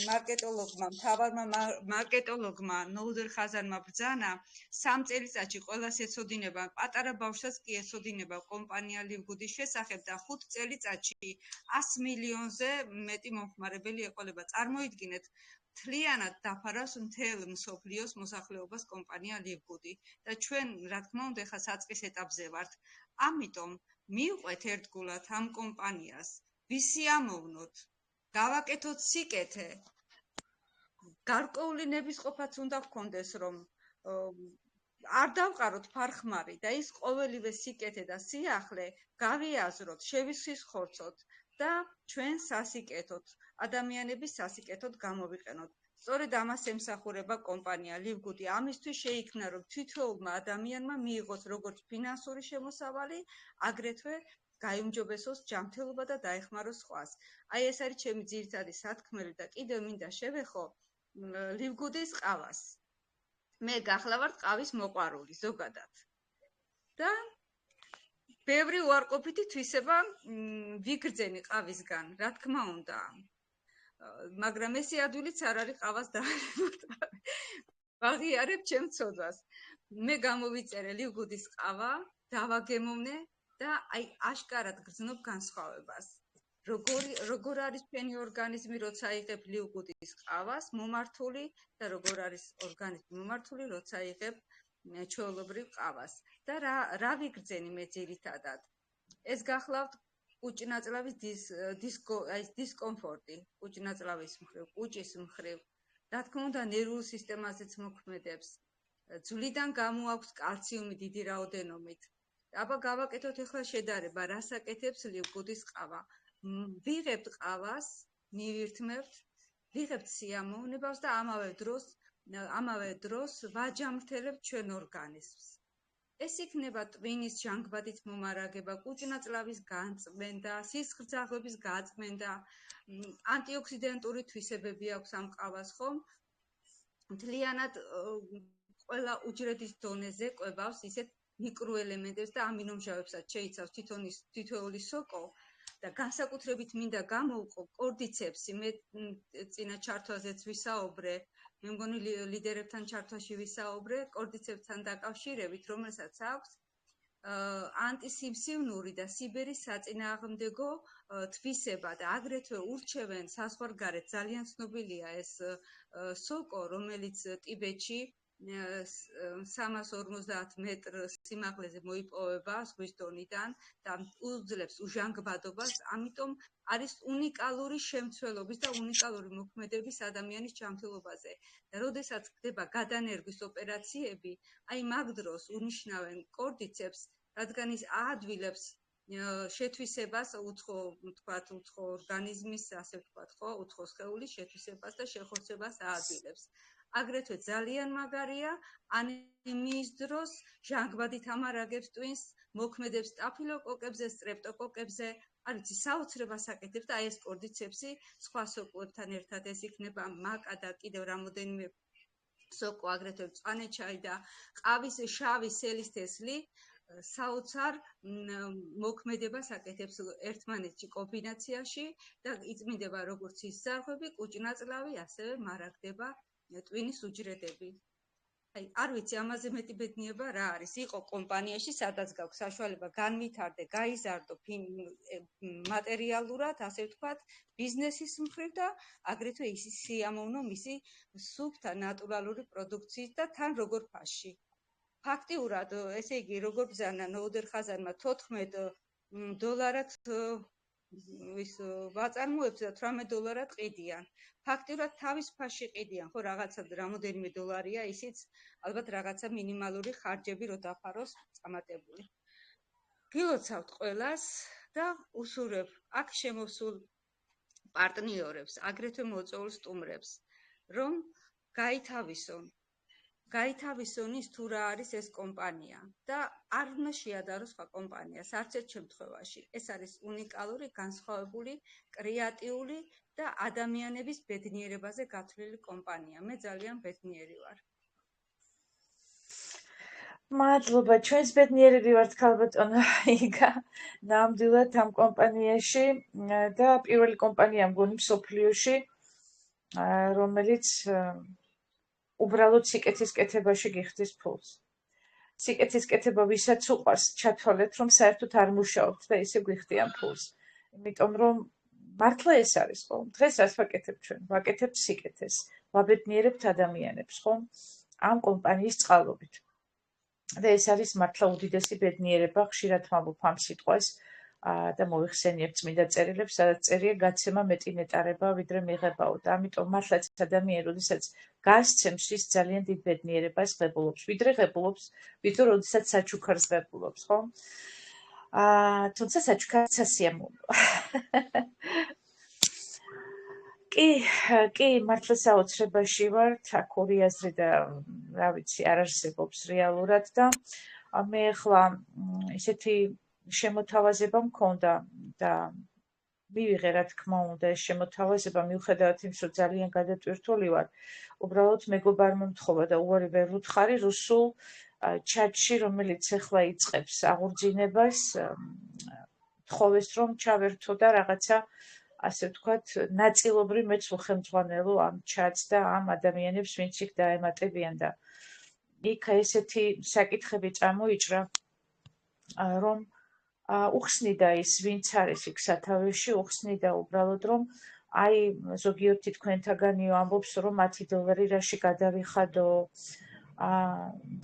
მარკეტოლოგმა, მთავარმა მარკეტოლოგმა ნოუდერ ხაზანმა ბრძანა, 3 წელიწადში ყველას ეცოდინება, პატარა ბავშვსაც კი ეცოდინება კომპანია ლივგუდის შესახებ და 5 წელიწადში 100 მილიონზე მეტი მომხმარებელი ეყოლება. წარმოიდგინეთ, მთლიანად დაფარავს მთელ მსოფლიოს მოსახლეობას კომპანია ლივგუდი და ჩვენ, რა თქმა უნდა, ხა საწყის ეტაპზე ვართ. ამიტომ მივყვეთ ერთგულად ამ კომპანიას, ვისიამოვნოთ, გავაკეთოთ სიკეთე. გარკვეული ნებისყოფაც უნდა გქონდეს, რომ არ დავყაროთ ფარხმარი და ის ყოველივე სიკეთე და სიახლე გავიაზროთ, შევისხორცოთ და ჩვენ სასიკეთოთ, ადამიანების სასიკეთოდ გამოვიყენოთ. სწორედ ამას ემსახურება კომპანია ლივგუდი. ამისთვის შეიქმნა, რომ თითოეულმა ადამიანმა მიიღოს როგორც ფინანსური შემოსავალი, აგრეთვე გაიუმჯობესოს ჯანმრთელობა და დაეხმაროს სხვას. აი ეს არის ჩემი ძირითადი სათქმელი და კიდევ მინდა შევეხო ლივგუდის ყავას. მე გახლავართ ყავის მოყვარული ზოგადად. და ბევრი უარყოფითი თვისება ვიგრძენი ყავისგან, რა თქმა უნდა. მაგრამ ესე ადვილიც არ არის ყავას დაარებოდა. ვაღიარებ ჩემ ცოდვას. მე გამოვიწერე ლივგუდის ყავა, დავაგემოვნე და აი აშკარად გრძნობ განსხვავებას. როგორ არის ჩვენი ორგანიზმი, როცა იღებ ლიუკუდის ყავას მომართული და როგორ არის ორგანიზმი მომართული, როცა იღებ ჩვეულებრივ ყავას. და რა ვიგრძენი მე ძირითადად? ეს გახლავთ კუჭნაწლავის დისკომფორტი, კუჭნაწლავის მხრივ, კუჭის მხრივ. რა თქმა უნდა, ნერვულ სისტემაზეც მოქმედებს. ძვლიდან გამოაქვს კალციუმი დიდი რაოდენობით. აბა გავაკეთოთ ახლა შედარება, რას აკეთებს ლიუკუდის ყავა. ვიღებთ ყავას, მივირთმევთ, ვიღებთ სიამოვნებას და ამავე დროს ვაჯამრთელებთ ჩვენ ორგანიზმს. ეს იქნება ტვინის ჟანგბადით მომარაგება, კუჭნაწლავის განწმენდა, სისხლძაღლების გაწმენდა, ანტიოქსიდანტური თვისებები აქვს ამ ყავას, ხომ? მთლიანად ყველა უჯრედის დონეზე კვებავს ისეთ მიკროელემენტებს და ამინომჟავებსაც შეიცავს თითოეული სოკო და განსაკუთრებით მინდა გამოვყო კორდიცეპსი. მე წინა ჩართვაზეც ვისაუბრე, მე მგონი ლიდერებთან ჩართვაში ვისაუბრე კორდიცეპსთან დაკავშირებით, რომელსაც აქვს ანტისიმსივნური და სიბერის საწინააღმდეგო თვისება და აგრეთვე ურჩევენ საზღვარგარეთ. ძალიან ცნობილია ეს სოკო, რომელიც ტიბეტში 350 მეტრ სიმაღლეზე მოიპოვება ზღვის დონიდან და უძლებს უჟანგბადობას, ამიტომ არის უნიკალური შემცველობის და უნიკალური მოქმედების ადამიანის ჯანმრთელობაზე. და როდესაც ხდება გადანერგვის ოპერაციები, აი მაგ დროს უნიშნავენ კორდიცეპს, რადგან ის აადვილებს შეთვისებას, უცხო ორგანიზმის, ასე ვთქვათ, ხო, უცხო სხეულის შეთვისებას და შეხორცებას აადვილებს. აგრეთვე ძალიან მაგარია ანემიის დროს, ჟანგბადით ამარაგებს ტვინს, მოქმედებს სტაფილოკოკებზე, სტრეპტოკოკებზე, არ ვიცი, საოცრებას აკეთებს და აი ეს კორდიცეპსი სხვა სოკოებთან ერთად ეს იქნება მაკა და კიდევ რამოდენიმე სოკო, აგრეთვე მწვანე ჩაი და ყავის შავი სელის თესლი საოცარ მოქმედებას აკეთებს ერთმანეთში კომბინაციაში და იწმინდება როგორც ის ზარღვები, კუჭნაწლავი, ასევე მარაგდება ტვინის უჯრედები. აი, არ ვიცი, ამაზე მეტი ბედნიება რა არის. იყო კომპანიაში, სადაც გაქვს საშუალება განვითარდე, გაიზარდო მატერიალურად, ასე ვთქვათ, ბიზნესის მხრივ და აგრეთვე ის სიამოვნო მისი სუფთა ნატურალური პროდუქციის და თან როგორ ფასში. ფაქტიურად, ესე იგი, როგორ ბრძანა ნოუდერ ხაზანმა $14 ვაწარმოებს და $18 ყიდიან. ფაქტიურად თავის ფასში ყიდიან, ხო, რაღაცა რამოდენიმე $, ისიც ალბათ რაღაცა მინიმალური ხარჯები რო დაფაროს წამატებული. გილოცავთ ყველას და უსურებ აქ შემოსულ პარტნიორებს, აგრეთვე მოწვეულ სტუმრებს, რომ გაითავისონ ის თუ რა არის ეს კომპანია და არ უნდა შეადაროს სხვა კომპანიას არც ერთ შემთხვევაში. ეს არის უნიკალური, განსხვავებული, კრეატიული და ადამიანების ბედნიერებაზე გათვლილი კომპანია. მე ძალიან ბედნიერი ვარ. მადლობა, ჩვენს ბედნიერები ვართ, ქალბატონო იგა, ნამდვილად ამ კომპანიაში და პირველი კომპანია მგონი მსოფლიოში, რომელიც უბრალოდ სიკეთის კეთებაში გიხდის ფულს. სიკეთის კეთება ვისაც უყვარს, ჩათვალეთ, რომ საერთოდ არ მუშაობთ და ისე გვიხდიან ფულს. იმიტომ რომ მართლა ეს არის, ხო? დღეს რას ვაკეთებ ჩვენ? ვაკეთებთ სიკეთეს, ვაბედნიერებთ ადამიანებს, ხო? ამ კომპანიის წყალობით. და ეს არის მართლა უდიდესი ბედნიერება, ხშირად ვამბობ ამ სიტყვას და მოიხსენიებ წმინდა წერილებს, სადაც წერია გაცემა მეტი ნეტარება, ვიდრე მიღებაო. და ამიტომ მართლაც ადამიანი, როდესაც გასცემს, ის ძალიან დიდ ბედნიერებას ღებულობს, ვიდრე როდესაც საჩუქარს ღებულობს, ხო? თუმცა საჩუქარიც სასიამოვნოა. კი, მართლა საოცრებაში ვართ, აქ ორი აზრი და რა ვიცი, არ არსებობს რეალურად და მე ახლა ისეთი შემოთავაზება მქონდა და მივიღე, რა თქმა უნდა, ეს შემოთავაზება მიუხედავად იმის, რომ ძალიან გადატვირთული ვარ, უბრალოდ მეგობარმა მთხოვა და უარი ვერ ვუთხარი რუსულ ჩატში, რომელიც ახლა იწყებს აღორძინებას, თხოვეს რომ ჩავერთო და რაღაცა, ასე ვთქვათ, ნაწილობრივ მეც უხელმძღვანელო ამ ჩატს და ამ ადამიანებს, ვინც იქ დაემატებიან და იქ ესეთი საკითხები წამოიჭრა, რომ უხსნიდა ის ვინც არის იქ სათავეში, უხსნიდა უბრალოდ რომ აი ზოგიერთი თქვენთაგანიო ამბობს რომ 10 დოლარი რაში გადავიხადო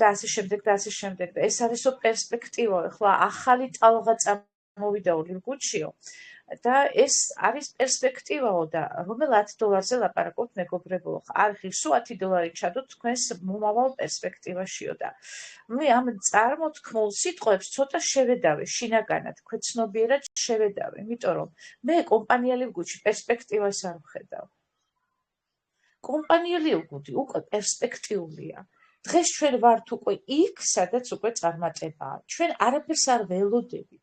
და ასე შემდეგ და ასე შემდეგ და ეს არისო პერსპექტივა ახლა ახალი ტალღა წამოვიდა ოლირგუჩიო და ეს არის პერსპექტივაო და რომელ 10 დოლარზე ლაპარაკობთ მეგობრებო არ ღირსო 10 დოლარი ჩადოთ თქვენს მომავალ პერსპექტივაშიო და მე ამ წარმოთქმულ სიტყვებს ცოტა შევედავე შინაგანად ქვეცნობიერად შევედავე იმიტომ რომ მე კომპანია ლივგუჩი პერსპექტივას არ ვხედავ კომპანია ლივგუჩი უკვე პერსპექტიულია დღეს ჩვენ ვართ უკვე იქ სადაც უკვე წარმატებაა ჩვენ არაფერს არ ველოდებით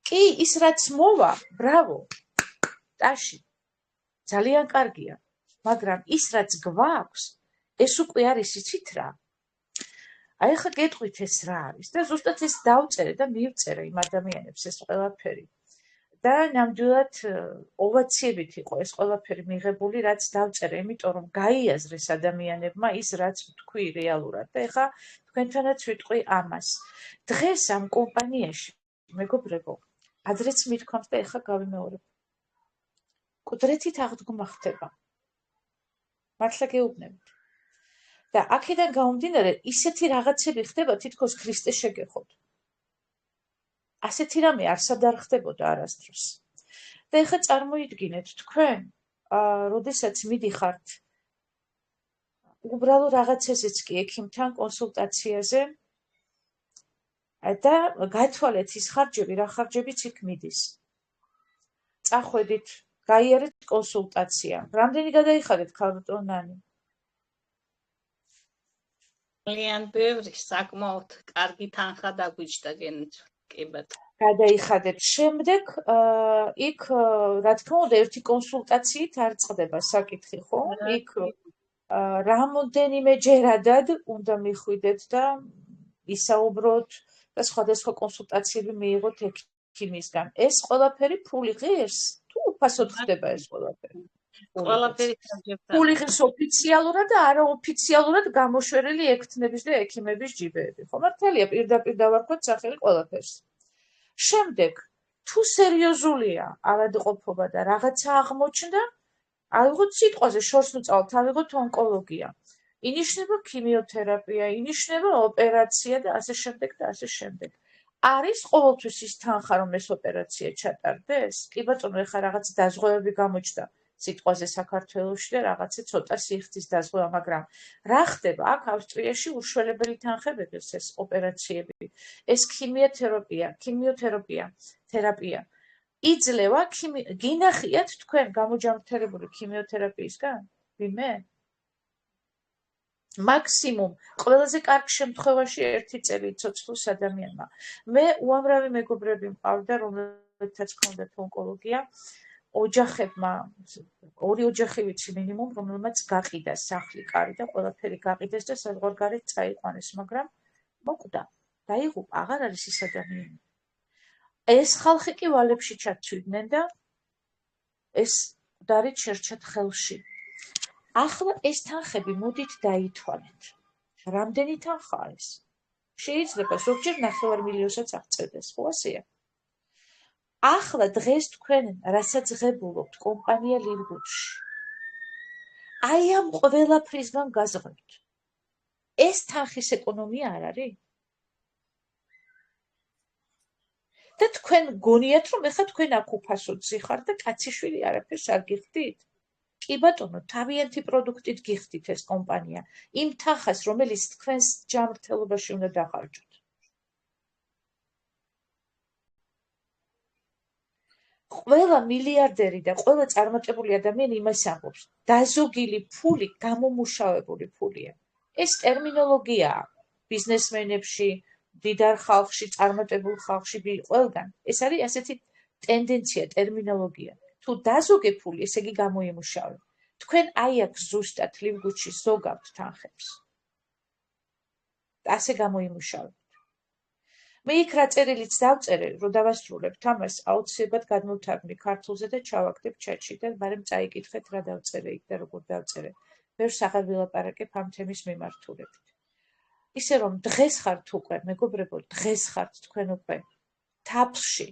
კი ის რაც მოვა ბრავო ტაში ძალიან კარგია მაგრამ ის რაც გვაქვს ეს უკვე არის იცით რა აი ხა გეტყვით ეს რა არის და ზუსტად ეს დავწერე და მივწერე იმ ადამიანებს ეს ყველაფერი და ნამდვილად ოვაციებით იყო ეს ყველაფერი მიღებული რაც დავწერე იმიტომ რომ გაიაზრეს ადამიანებმა ის რაც თქვი რეალურად და ეხა თქვენთანაც ვიტყვი ამას დღეს ამ კომპანიაში მეგობრებო ადრეც მithქვამთ და ეხა გავიმეორებ კუდრეთით აღდგომა ხდება მართლა გეუბნებით და აქედან გამომდინარე ისეთი რაღაცები ხდება თითქოს ქრისტეს შეგეხოთ ასეთი რამე არსად არ ხდებოდა არასდროს და ეხლა წარმოიდგინეთ თქვენ როდესაც მიდიხართ უბრალოდ რაღაცაზეც კი ექიმთან კონსულტაციაზე და გათვალეთ ის ხარჯები რა ხარჯებიც იქ მიდის წახვედით გაიარეთ კონსულტაცია რამდენი გადაიხადეთ ქალბატონანი ძალიან ბევრი საკმაოდ კარგი თანხა დაგვიჭდა გენებად გადაიხადეთ შემდეგ იქ რა თქმა უნდა ერთი კონსულტაციით არ წყდება საკითხი ხო იქ რამოდენიმე ჯერადად უნდა მიხვიდეთ და ისაუბროთ და სხვადასხვა კონსულტაციები მიიღოთ ექიმისგან ეს ყველაფერი ფული ღირს თუ უფასოდ ხდება ეს ყველაფერი ყველაფერი ფული ღირს ოფიციალურად და არაოფიციალურად გამოშვერილი ექთნების და ექიმების ჯიბეები ხო მართალია პირდაპირ დავარქვათ სახელი ყველაფერს შემდეგ თუ სერიოზულია ავადმყოფობა და რაღაცა აღმოჩნდა ავიღოთ სიტყვაზე შორს მიწავთ ავიღოთ ონკოლოგია ინიშნება ქიმიოთერაპია ინიშნება ოპერაცია და ასე შემდეგ და ასე შემდეგ არის ყოველთვის ის თანხა რომ ეს ოპერაცია ჩატარდეს კი ბატონო ეხა რაღაც დაზღვევები გამოჩნდა სიტყვაზე საქართველოში და რაღაცა ცოტა სიხდის დაზღვევა მაგრამ რა ხდება აქ ავსტრიაში უშველებელი თანხებია ეს ოპერაციები ეს ქიმიოთერაპია იძლევა გინახიათ თქვენ გამოჯამრთელებული ქიმიოთერაპიისგან ვიმე მაქსიმუმ ყველაზე კარგ შემთხვევაში 1 წელი ცოცხლოს ადამიანმა მე უამრავი მეგობრები მყავდა რომელთაც ჰქონდათ ონკოლოგია ოჯახებმა ორი ოჯახი ვიცი მინიმუმ რომელმაც გაყიდა სახლი კარი და ყველაფერი გაყიდეს და საზღვარგარეთ წაიყვანეს მაგრამ მოკვდა დაიღუპა აღარ არის ის ადამიანი ეს ხალხი კი ვალებში ჩაცვიდნენ და ეს მკვდარით შერჩათ ხელში ახლა ეს თანხები მოდით დაითვალეთ რამდენი თანხაა ეს შეიძლება ზოგჯერ 9 მილიონსაც აღწევდეს ხო ასეა ახლა დღეს თქვენ რასაც ღებულობთ კომპანია ლივგუჩში აი ამ ყველაფრისგან გაზღებთ ეს თანხის ეკონომია არ არის და თქვენ გონიათ რომ ეხლა თქვენ აქ უფასოდ ზიხართ და კაციშვილი არაფერს არ გიხდით კი ბატონო თავიანთი პროდუქტით გიხდით ეს კომპანია იმ თანხას რომელიც თქვენს ჯანმრთელობაში უნდა დახარჯოთ ყველა მილიარდერი და ყველა წარმატებული ადამიანი იმას ამბობს დაზოგილი ფული გამომუშავებული ფულია ეს ტერმინოლოგიაა ბიზნესმენებში დიდარ ხალხში წარმატებულ ხალხში ყველგან ეს არის ასეთი ტენდენცია ტერმინოლოგია თუ დაზოგე ფული ესე იგი გამოიმუშავე თქვენ აი აქ ზუსტად ლივგუჩში ზოგავთ თანხებს ასე გამოიმუშავეთ მე იქ რა წერილიც დავწერე რომ დავასრულებთ ამას აუცილებლად გადმოვთარგმნი ქართულზე და ჩავაგდებ ჩატში და მაგრამ წაიკითხეთ რა დავწერე იქ და როგორ დავწერე ბევრს აღარ ვილაპარაკებ ამ თემის მიმართულებით ისე რომ დღეს ხართ უკვე, მეგობრებო, დღეს ხართ თქვენ უკვე თაფლში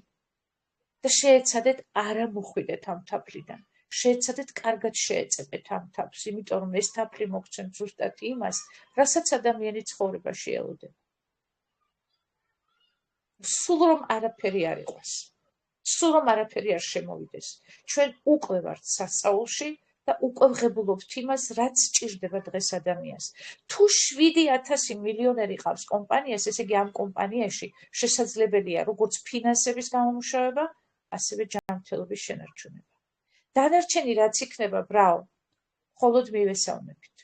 და შეეცადეთ არა მოხვიდეთ ამ თაფლიდან. შეეცადეთ კარგად შეეწებეთ ამ თაფლს, იმიტომ რომ ეს თაფლი მოგცემთ ზუსტად იმას, რასაც ადამიანი ცხოვრებაში ელოდება. სულ რომ არაფერი არ იყოს. სულ რომ არაფერი არ შემოვიდეს. ჩვენ უკვე ვართ სასწაულში და უკვე ვღებულობთ იმას, რაც სჭირდება დღეს ადამიანს. თუ 7,000 მილიონერი ყავს კომპანიას, ესე იგი ამ კომპანიაში შესაძლებელია როგორც ფინანსების გამომუშავება, ასევე ჯანმრთელობის შენარჩუნება. დანარჩენი რაც იქნება, ბრაო, მხოლოდ მივესალმებით.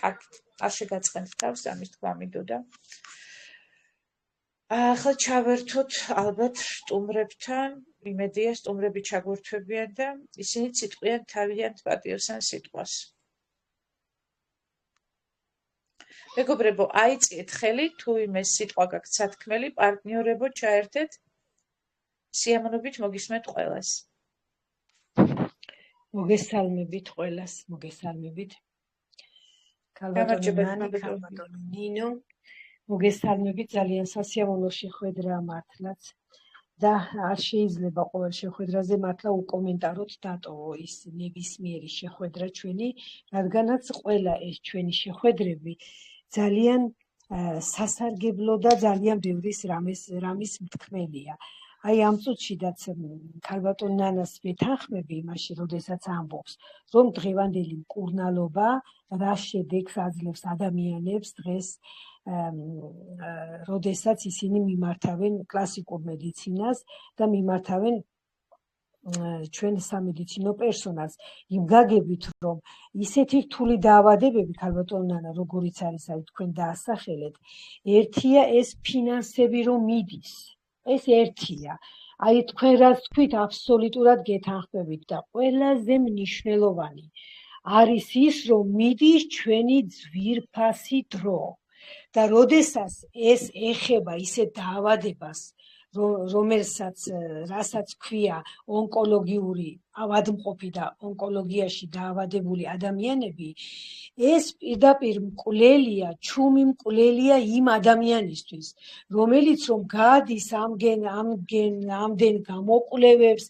კარგით, არ შეგაწყენთ თავს, ამის თქვა მინდოდა. ახლა ჩავერთოთ ალბათ სტუმრებთან, იმედია სტუმრები ჩაგვერთვებიან და ისინი ციტყვიან თავიანთ პატიოსან სიტყვას. მეგობრებო, აიწიეთ ხელი, თუ იმ ეს სიტყვა გაქვთ სათქმელი, პარტნიორებო ჩაერთეთ, სიამოვნებით მოგისმენთ ყველას. მოგესალმებით ყველას, მოგესალმებით. გამარჯობა, ქალბატონო ნინო, მოგესალმებით, ძალიან სასიამოვნო შეხვედრა მართლაც და არ შეიძლება ყოველ შეხვედრაზე მართლა უკომენტაროთ დატოვო ის ნებისმიერი შეხვედრა ჩვენი, რადგანაც ყველა ეს ჩვენი შეხვედრები ძალიან სასარგებლო და ძალიან ბევრი რამის მთქმელია. აი ამ წუთშიდაც ქალბატონ ნანას ვეთანხმები იმაში, როდესაც ამბობს, რომ დღევანდელი მკურნალობა რა შედეგს აძლევს ადამიანებს დღეს, როდესაც ისინი მიმართავენ კლასიკურ მედიცინას და მიმართავენ ჩვენ სამედიცინო პერსონალს, იმ გაგებით, რომ ისეთი რთული დაავადებები, ქალბატონ ნანა, როგორიც არის, აი თქვენ დაასახელეთ, ერთია ეს ფინანსები რომ მიდის. ეს ერთია. აი თქვენ რაც თქვით, აბსოლუტურად გეთანხმებით და ყველაზე მნიშვნელოვანი არის ის, რომ მიდის ჩვენი ძვირფასი დრო. და როდესაც ეს ეხება ისეთ დაავადებას, რასაც ქვია ონკოლოგიური ავადმყოფი და ონკოლოგიაში დაავადებული ადამიანები, ეს პირდაპირ მკვლელია, ჩუმი მკვლელია იმ ადამიანისთვის, რომელიც რომ გადის ამდენ გამოკვლევებს,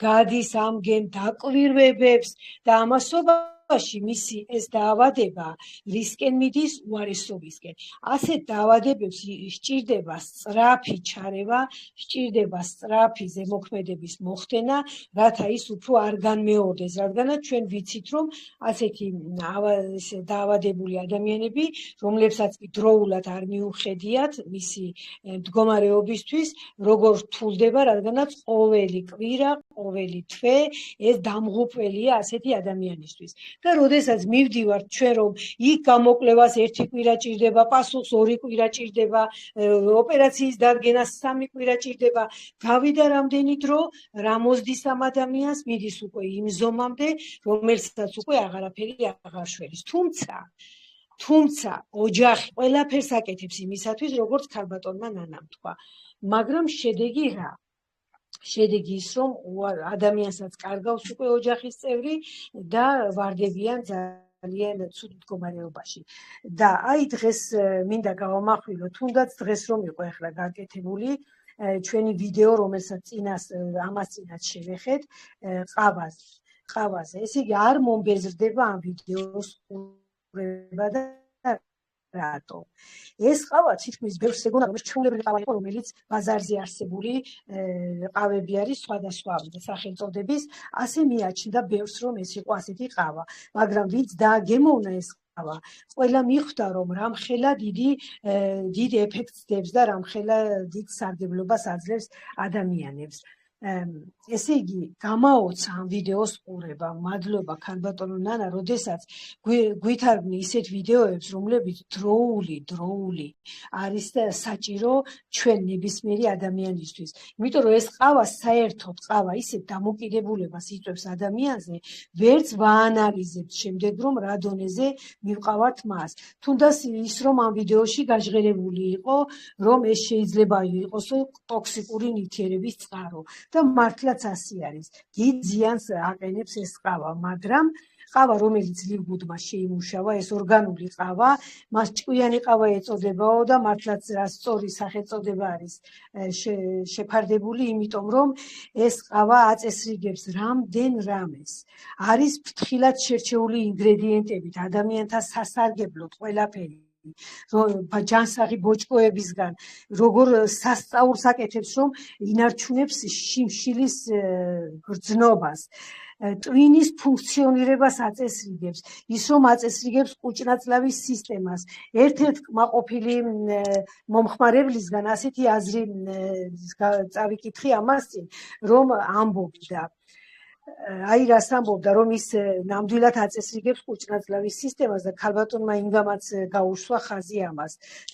გადის ამგენ დაკვირვებებს და ამასობაში მისი ეს დაავადება რისკენ მიდის უარესობისკენ. ასეთ დაავადებებს სჭირდება სწრაფი ჩარევა, სჭირდება სწრაფი ზემოქმედების მოხდენა, რათა ის უფრო არ განმეორდეს, რადგანაც ჩვენ ვიცით, რომ ასეთი დაავადებული ადამიანები, რომლებსაც კი დროულად არ მიუხედიათ მისი მდგომარეობისთვის, როგორ რთულდება, რადგანაც ყოველი კვირა, ყოველი თვე ეს დამღუპველია ასეთი ადამიანისთვის. და როდესაც მივდივართ ჩვენ, რომ იქ გამოკვლევას 1 კვირა ჭირდება, პასუხს 2 კვირა ჭირდება, ოპერაციის დადგენას 3 კვირა ჭირდება, გავიდა რამდენი დრო, რა მოსდის ამ ადამიანს, მიდის უკვე იმ ზომამდე, რომელსაც უკვე აღარაფერი აღარ შველის. თუმცა ოჯახი ყველაფერს აკეთებს იმისათვის, როგორც ქალბატონმა ნანამ თქვა. მაგრამ შედეგი რა? შედეგი ის, რომ ადამიანსაც კარგავს უკვე ოჯახის წევრი და ვარდებიან ძალიან ცუდ მდგომარეობაში. და აი დღეს მინდა გავამახვილო, თუნდაც დღეს რომ იყო ახლა გაკეთებული ჩვენი ვიდეო, რომელსაც ამას წინაც შევეხეთ, ყავაზე. ესე იგი არ მომბეზრდება ამ ვიდეოს ყურება და რატო? ეს ყავა თითქმის ბევრს ეგონა, რომ ჩვეულებრივი ყავა იყო, რომელიც ბაზარზე არსებული ყავები არის სხვადასხვა სახელწოდების, ასე მიაჩნდა ბევრს, რომ ეს იყო ასეთი ყავა. მაგრამ ვინც დააგემოვნა ეს ყავა, ყველა მიხვდა, რომ რამხელა დიდ ეფექტს დებს და რამხელა დიდ სარგებლობას აძლევს ადამიანებს. ესე იგი, გამაოცა ამ ვიდეოს ყურება. მადლობა ქალბატონო ნანა, როდესაც გვითარგმნი ისეთ ვიდეოებს, რომლებიც დროული არის საჭირო ჩვენ ნებისმიერი ადამიანისთვის. იმიტომ რომ ეს ყავა საერთოდ ყავა ისეთ დამოკიდებულებას იწვევს ადამიანზე, ვერც ვაანალიზებთ შემდეგ, რომ რა დონეზე მივყავართ მას. თუნდაც ის რომ ამ ვიდეოში გაჟღერებული იყო, რომ ეს შეიძლება იყოს ტოქსიკური ნივთიერების წყარო. და მართლაც ასე არის. დიდ ზიანს აყენებს ეს ყავა, მაგრამ ყავა, რომელიც ლიგუდმა შეიმუშავა, ეს ორგანული ყავა, მას ჭკვიანი ყავა ეწოდებაო და მართლაც რა სწორი სახელწოდება არის შეფარდებული, იმიტომ რომ ეს ყავა აწესრიგებს რამდენ რამეს. არის ფრთხილად შერჩეული ინგრედიენტებით, ადამიანთა სასარგებლოდ ყველაფერი. ჯანსაღი ბოჭკოებისგან, როგორ სასწაულს აკეთებს, რომ ინარჩუნებს შიმშილის გრძნობას. ტვინის ფუნქციონირებას აწესრიგებს, ის რომ აწესრიგებს კუჭნაწლავის სისტემას. ერთ-ერთ კმაყოფილი მომხმარებლისგან ასეთი აზრი წავიკითხე ამას წინ, რომ ამბობდა აი რას ამბობდა, რომ ის ნამდვილად აწესრიგებს კუჭნაწლავის სისტემას და ქალბატონმა ინგამაც გაუშვა ხაზი ამას.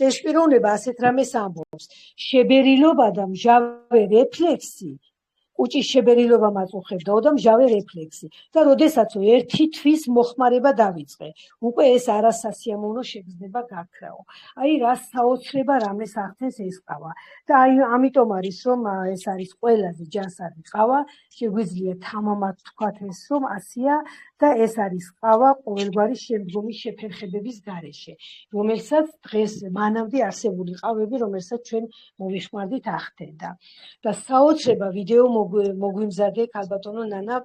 ეს პიროვნება ასეთ რამეს ამბობს. შებერილობა და მჟავე რეფლექსი, კუჭის შებერილობა მაწუხებდაო და მჟავე რეფლექსი. და როდესაც ერთი თვის მოხმარება დავიწყე, უკვე ეს არასასიამოვნო შეგრძნება გაქრაო. აი რა საოცრება რამეს ახდენს ეს ყავა. და აი ამიტომ არის რომ ეს არის ყველაზე ჯანსაღი ყავა, შეგვიძლია თამამად ვთქვათ ეს რომ ასია და ეს არის ყავა ყოველგვარი შემდგომი შეფერხებების გარეშე, რომელსაც დღეს მანამდე არსებული ყავები, რომელსაც ჩვენ მოვიხმარდით ახდენდა. და საოცრება ვიდეო მოგვიმზადე ქალბატონო ნანა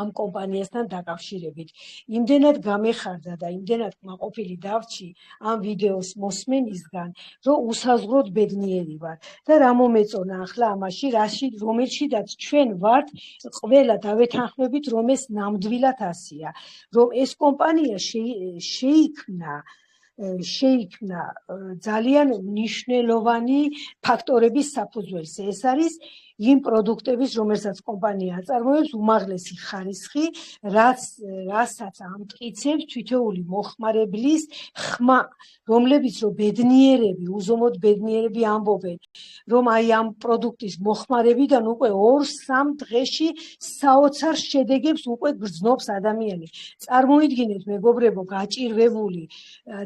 ამ კომპანიასთან დაკავშირებით. იმდენად გამეხარდა და იმდენად კმაყოფილი დავრჩი ამ ვიდეოს მოსმენისგან, რომ უსაზღვროდ ბედნიერი ვარ. და რა მომეწონა ახლა ამაში, რომელშიდაც ჩვენ ვართ, ყველა დავეთანხმებით, რომ ეს ნამდვილად ასია, რომ ეს კომპანია შეიქმნა ძალიან მნიშვნელოვანი ფაქტორების საფუძველზე. ეს არის იმ პროდუქტების, რომელსაც კომპანია აწარმოებს, უმაღლესი ხარისხი, რასაც ამტკიცებს თითოეული მოხმარებლის ხმა, რომლებიც რომ ბედნიერები, უზომოდ ბედნიერები ამბობენ, რომ აი ამ პროდუქტის მოხმარებიდან უკვე 2-3 დღეში საოცარ შედეგებს უკვე გრძნობს ადამიანი. წარმოიდგინეთ, მეგობრებო, გაჭირვებული,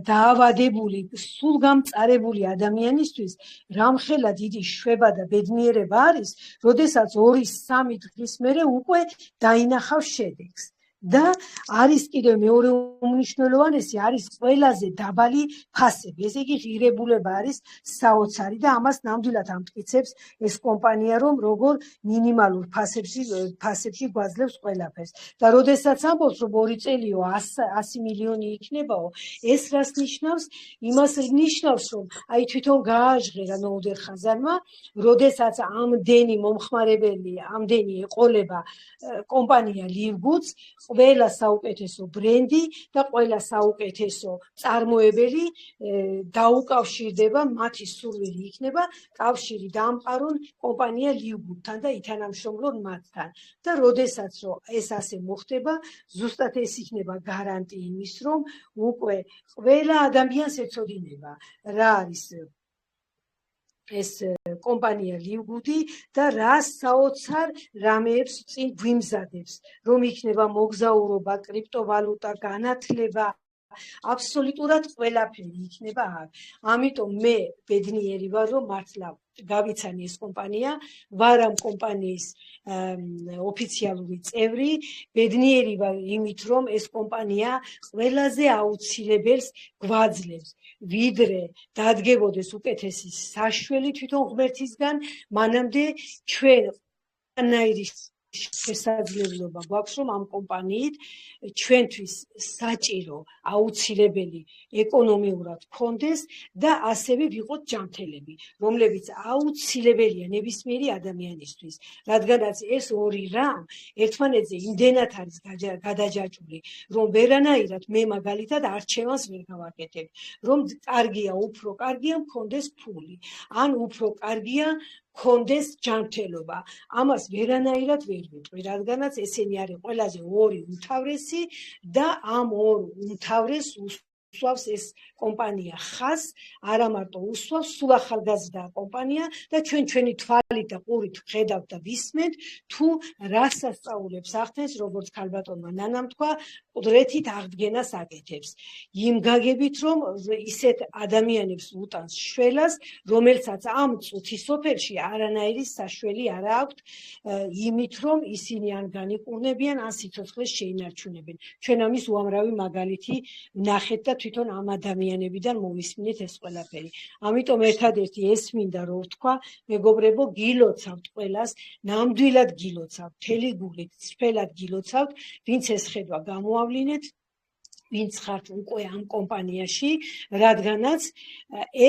დაავადებული, სულ გამწარებული ადამიანისთვის რამხელა დიდი შვება და ბედნიერება არის, როდესაც 2-3 დღის მერე უკვე დაინახავს შედეგს. და არის კიდევ მეორე უმნიშვნელოვანესი, არის ყველაზე დაბალი ფასები. ესე იგი ღირებულება არის საოცარი და ამას ნამდვილად ამტკიცებს ეს კომპანია, რომ როგორ მინიმალურ ფასებში გვაძლევს ყველაფერს. და როდესაც ამბობს, რომ 2 წელიო 100 მილიონი იქნებაო, ეს რას ნიშნავს? იმას ნიშნავს, რომ აი თვითონ გააჟღერა ნოუდერ ხაზარმა, როდესაც ამდენი მომხმარებელი, ამდენი ეყოლება კომპანია ლივგუდს, ყველა საუკეთესო ბრენდი და ყველა საუკეთესო წარმოებელი დაუკავშირდება, მათი სურვილი იქნება კავშირი დაამყარონ კომპანია ლივგუდთან და ითანამშრომლონ მათთან. და როდესაც ეს ასე მოხდება, ზუსტად ეს იქნება გარანტი იმის, რომ უკვე ყველა ადამიანს ეცოდინება რა არის ეს კომპანია ლივგუდი და რა საოცარ რამეებს წინ გვიმზადებს, რომ იქნება მოგზაურობა, კრიპტოვალუტა, განათლება, აბსოლუტურად ყველაფერი იქნება აქ. ამიტომ მე ბედნიერი ვარ, რომ მართლა გავიცანი ეს კომპანია, ვარ ამ კომპანიის ოფიციალური წევრი, ბედნიერი ვარ იმით, რომ ეს კომპანია ყველაზე აუცილებელს გვაძლევს, ვიდრე დადგებოდეს უკეთესი საშველი თვითონ ღმერთისგან, მანამდე ჩვენ ყველანაირი შესაძლებლობა გვაქვს, რომ ამ კომპანიით ჩვენთვის საჭირო, აუცილებელი ეკონომიურად გქონდეს და ასევე ვიყოთ ჯანმრთელები, რომლებიც აუცილებელია ნებისმიერი ადამიანისთვის, რადგანაც ეს ორი რამ ერთმანეთზე იმდენად არის გადაჯაჭვული, რომ ვერანაირად მე მაგალითად არჩევანს ვერ გავაკეთებ, რომ კარგია, უფრო კარგია მქონდეს ფული, ან უფრო კარგია მქონდეს ჯანმრთელობა. ამას ვერანაირად ვერ ვიტყვი, რადგანაც ესენი არის ყველაზე ორი უმთავრესი და ამ ორ უმთავრეს უსვავს ეს კომპანია ხაზს, არა მარტო უსვავს, სულ ახალგაზრდა კომპანია და ჩვენი თვალით და ყურით ვხედავთ და ვისმენთ, თუ რას ასწავლებს ახდენს, როგორც ქალბატონმა ნანამ თქვა, ყუდრეთით აღდგენას აკეთებს. იმ გაგებით, რომ ისეთ ადამიანებს უტანს შველას, რომელსაც ამ წუთის სოფელში არანაირი საშველი არ აქვთ, იმით, რომ ისინი ან განიყურნებიან, ან სიცოცხლეს შეინარჩუნებენ. ჩვენ ამის უამრავი მაგალითი ვნახეთ და თვითონ ამ ადამიანებიდან მოვისმინეთ ეს ყველაფერი. ამიტომ ერთადერთი ეს მინდა რომ ვთქვა, მეგობრებო, გილოცავთ ყველას, ნამდვილად გილოცავთ, მთელი გულით, სრფელად გილოცავთ, ვინც ეს ხედვა გამოავლინეთ, ვინც ხართ უკვე ამ კომპანიაში, რადგანაც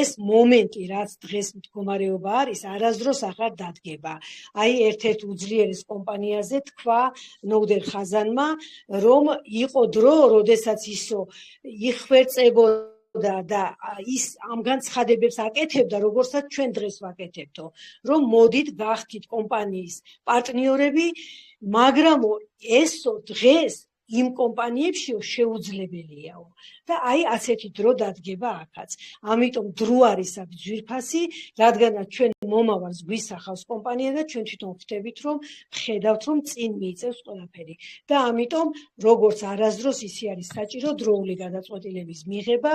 ეს მომენტი, რაც დღეს მდგომარეობა არის, არასდროს აღარ დადგება. აი, ერთ-ერთ უძლიერეს კომპანიაზე თქვა ნოუდერ ხაზანმა, რომ იყო დრო, როდესაც ისო იხვერწებოდა და ის ამ განცხადებებს აკეთებდა, როგორცაც ჩვენ დღეს ვაკეთებთო, რომ მოდით გახდით კომპანიის პარტნიორები, მაგრამ ესო დღეს იმ კომპანიებშიო შეუძლებელიაო და აი ასეთი დრო დადგება აქაც. ამიტომ დრო არის აქ ძვირფასი, რადგანაც ჩვენ მომავალს გვისახავს კომპანია და ჩვენ თვითონ ხვდებით, რომ ხედავთ, რომ წინ მიიწევს ყველაფერი. და ამიტომ როგორც არასდროს ისი არის საჭირო დროული გადაწყვეტილების მიღება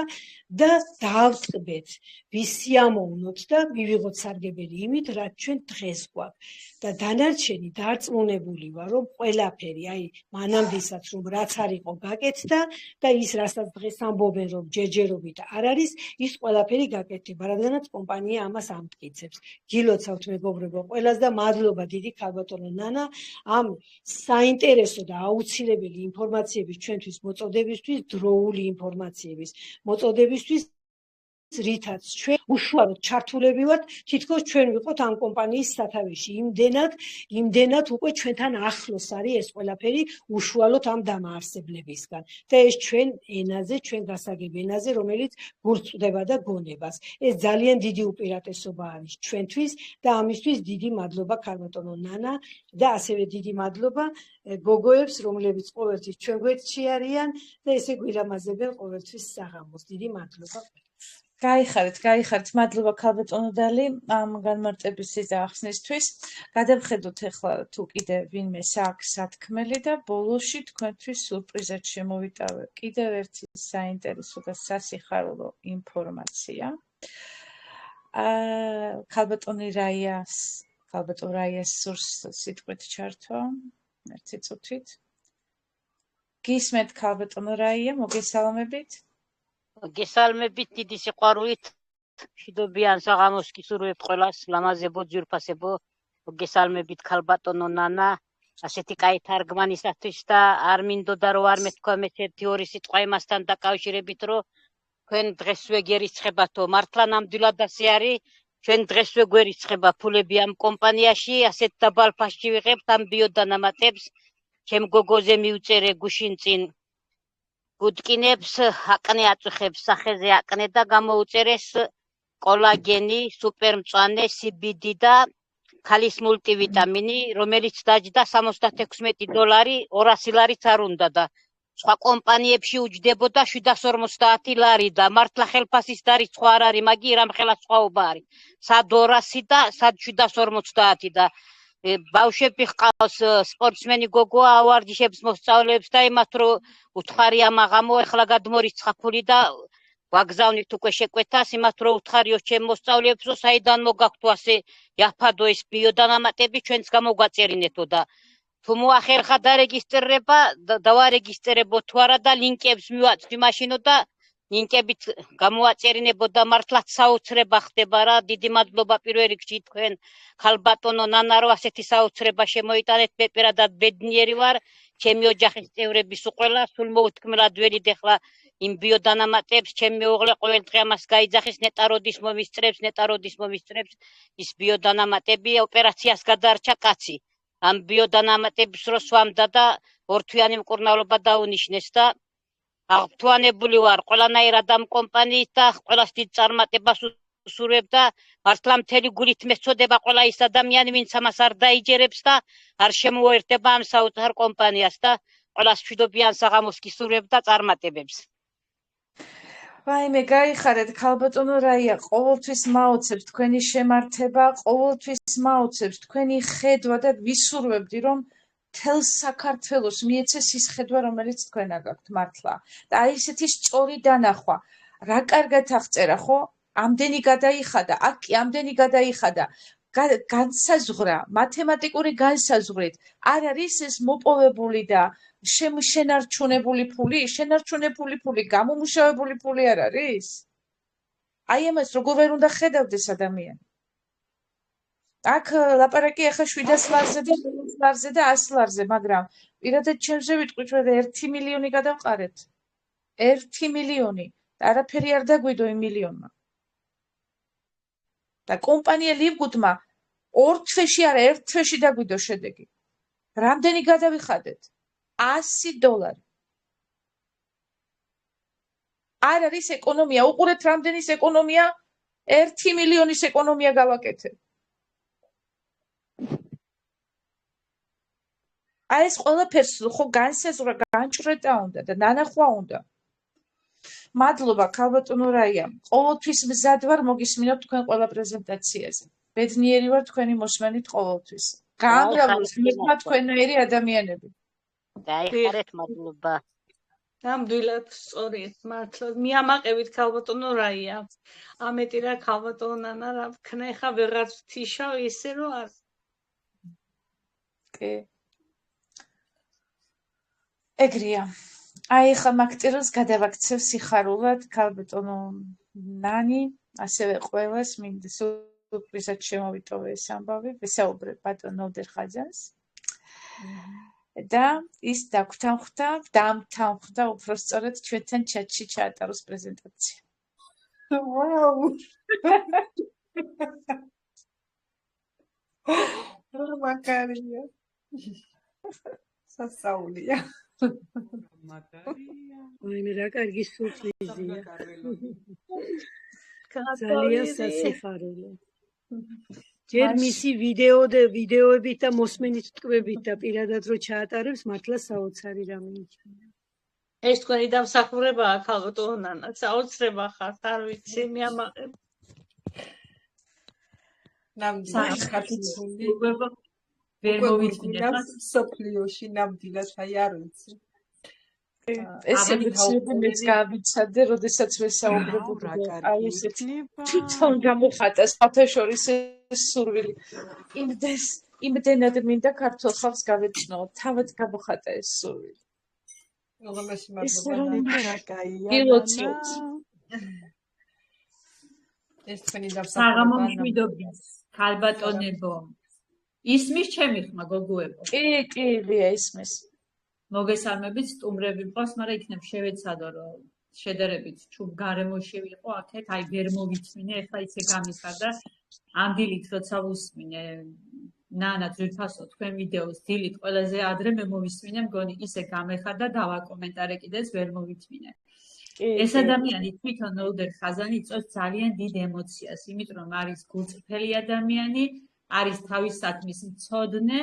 და დავწყდეთ, ვისიამოვნოთ და მივიღოთ სარგებელი იმით, რაც ჩვენ დღეს გვაქვს. და დანარჩენი დარწმუნებული ვარ, რომ ყველაფერი, აი მანამდესაც რომ რაც არ იყო გაკეთდა და ის რასაც დღეს ამბობენ, რომ ჯერჯერობით არ არის, ის ყველაფერი გაკეთდება, რადგანაც კომპანია ამას ამტკიცებს. გილოცავთ მეგობრებო ყველას და მადლობა დიდი ქალბატონო ნანა ამ საინტერესო და აუცილებელი ინფორმაციების ჩვენთვის მოწოდებისთვის, დროული ინფორმაციების მოწოდებისთვის, რითაც ჩვენ უშუალოდ ჩართულები ვართ, თითქოს ჩვენ ვიყოთ ამ კომპანიის სათავეში. იმდენად უკვე ჩვენთან ახლოს არის ეს ყველაფერი უშუალოდ ამ დამაარსებლებისგან. და ეს ჩვენ ენაზე, ჩვენ გასაგებ ენაზე, რომელიც გულწვდება და გონებას. ეს ძალიან დიდი უპირატესობა არის ჩვენთვის და ამისთვის დიდი მადლობა ქალბატონო ნანა და ასევე დიდი მადლობა გოგოებს, რომლებიც ყოველთვის ჩვენ გვერდში არიან და ესე გვილამაზებენ ყოველთვის საღამოს. დიდი მადლობა. გაიხარით, მადლობა ქალბატონო დალი ამ განმარტების ახსნისთვის. გადავხედოთ ახლა თუ კიდე ვინმე აქვს სათქმელი და ბოლოში თქვენთვის სურპრიზად შემოვიტავე კიდევ ერთი საინტერესო და სასიხარულო ინფორმაცია. ქალბატონ რაიას სურს სიტყვით ჩართვა, ერთი წუთით. გისმენთ ქალბატონო რაია, მოგესალმებით. გესალმებით დიდი სიყვარულით, მშვიდობიან საღამოს გისურვებთ ყველას, ლამაზებო, ძვირფასებო, გესალმებით ქალბატონო ნანა, ასეთი კაი თარგმანისათვის და არ მინდოდა რომ არ მეთქვა მეც ერთი ორი სიტყვა იმასთან დაკავშირებით, რომ თქვენ დღესვე გერიცხებათო, მართლა ნამდვილად ასე არის, ჩვენ დღესვე გვერიცხება ფულები ამ კომპანიაში, ასეთ დაბალ ფასში ვიღებთ ამ ბიოდანამატებს, ჩემ გოგოზე მივწერე გუშინ წინ გუდკინებს, აკნე აწუხებს, სახეზე აკნე და გამოუწერეს კოლაგენი, სუპერმწვანე, CBD და ქალის მულტივიტამინი, რომელიც დაჯდა $76 200 ლარიც არ უნდა და სხვა კომპანიებში უჯდებოდა 750 ლარი და მართლა ხელფასის დარიცხვა არ არის, მაგრამ რამხელა სხვაობა არის. სად 200 და სად 750 და ბავშვები ჰყავს სპორტსმენი გოგოა ავარჯიშებს მოსწავლეებს და იმათ რომ უთხარი ამაღამო ეხლა გადმორიცხა ფული და ვაგზავნით უკვე შეკვეთას იმათ რომ უთხარიო ჩემ მოსწავლეებს რომ საიდან მოგაქვთ ასე იაფადო ეს ბიოდანამატები ჩვენც გამოგვაწერინეთო და თუ მოახერხა დარეგისტრირება დავარეგისტრირებო თუ არა და ლინკებს მივაწვდი მაშინო და ლინკებით გამოაწერინებოდა მართლაც საოცრება ხდება რა დიდი მადლობა პირველ რიგში თქვენ ქალბატონო ნანა რომ ასეთი საოცრება შემოიტანეთ მე პირადად ბედნიერი ვარ ჩემი ოჯახის წევრების უყველა სულ მოუთქმელად ველიდ ახლა იმ ბიოდანამატებს ჩემი მეუღლე ყოველდღე ამას გაიძახის ნეტაროდის მომისწრებს ის ბიოდანამატები ოპერაციას გადარჩა კაცი ამ ბიოდანამატების რო სვამდა და ორთვიანი მკურნალობა დაუნიშნეს და აღფრთოვანებული ვარ ყველანაირად ამ კომპანიით და ყველას დიდ წარმატებას უსურვებ და მართლა მთელი გულით მეწოდება ყველა ის ადამიანი ვინც ამას არ დაიჯერებს და არ შემოერთება ამ საოცარ კომპანიას და ყველას მშვიდობიან საღამოს გისურვებ და წარმატებებს. ვაიმე, გაიხარეთ, ქალბატონო რაია, ყოველთვის მაოცებს თქვენი შემართება, ყოველთვის მაოცებს თქვენი ხედვა და ვისურვებდი, რომ მთელ საქართველოს მიეცეს ის ხედვა, რომელიც თქვენ გაქვთ მართლა. და აი ესეთი სწორი დანახვა. რა კარგად აღწერა, ხო? ამდენი გადაიხადა, აქ კი ამდენი გადაიხადა. განსაზღვრა, მათემატიკური განსაზღვრით, არ არის ეს მოპოვებული და შენარჩუნებული ფული, შენარჩუნებული ფული, გამომუშავებული ფული არ არის? აი ამას როგორ ვერ უნდა ხედავდეს ადამიანი? აქ ლაპარაკი ახლა 700 ლარზე და 100 ლარზე და 100 ლარზე, მაგრამ პირადად ჩემზე ვიტყვით, რომ 1 მილიონი გადავყარეთ. 1 მილიონი. არაფერი არ დაგვიდო იმ მილიონმა. და კომპანია ლივგუდმა 2 თვეში არა, 1 თვეში დაგვიდო შედეგი. რამდენი გადავიხადეთ? $100. არ არის ეკონომია, უყურეთ რამდენის ეკონომია, 1 მილიონის ეკონომია გავაკეთე. აი ეს ყველაფერს ხო განსაზღვრა, განჭრეტა უნდა და ნანახვა უნდა. მადლობა ქალბატონო რაია. ყოველთვის მზად ვარ მოგისმინოთ თქვენ ყველა პრეზენტაციაზე. ბედნიერი ვარ თქვენი მოსმენით ყოველთვის. გაამრავლოს მithმა თქვენაირი ადამიანები. გაიხარეთ, მადლობა. ნამდვილად სწორია, მართლა. მიამაყევით ქალბატონო რაია. ამეტი რა ქალბატონო ნანა რა ქნეხა ვეღარ ვთიშავ ისე რომ არ. კი. ეგრეა. აი ხა მაგწერილს გადავაქცევ სიხარულად ქალბატონო ნანი, ასევე ყველას მინდა სურპრიზად შემოვიტოვე ეს ამბავი, ვესაუბრებ ბატონ ნოდერხაძას. და ის დამთანხმდა უпростоრად ჩვენთან ჩატში ჩაატაროს პრეზენტაცია. ვაუ. მაგარია. სასაულია. ვაიმე რა კარგი სურპრიზია. ძალიან სასიხარულო. ჯერ მისი ვიდეოებით და მოსმენით ტკბებით და პირადად რო ჩაატარებს, მართლა საოცარი რამე იქნება. ეს თქვენი დამსახურებაა ქალბატონო ნანა, საოცრება ხართ, არ ვიცი, მიამაყებ. ნამდვილად ხარცული. ვერ მოვიწყინებ სოფლიოში ნამდვილად, აი არ ვიცი. ესე მეც გავიცადე, როდესაც ვესაუბრებოდი, აი ესეთი თვითონ გამოხატა საფეშორის სურვილი. იმდენად მინდა ქართულ ხალხს გავეცნო, თავად გამოხატა ეს სურვილი. უღმესი მადლობა. ეს თქვენი დასახელება. საღამომშვიდობის, ქალბატონებო. ისმის ჩემი ხმა გოგოებო. კი, ისმის. მოგესალმებით, სტუმრები მყავს, მაგრამ იქნებ შევეცადო, რომ შედარებით ჩუბ გარემოში ვიყო აქეთ, აი ვერ მოვიწმინე, ეხლა ისე გამიხარდა. ამ დილით როცა ვუსმინე, ნანა ძვირფასო თქვენ ვიდეოს დილით ყველაზე ადრე მე მოვისმინე, მგონი ისე გამეხარდა, დავაკომენტარე კიდეც ვერ მოვიწმინე. ეს ადამიანი თვითონ ნოდერხაზანი იწვევს ძალიან დიდ ემოციას, იმიტომ რომ არის გულწრფელი ადამიანი, არის თავის საქმის მცოდნე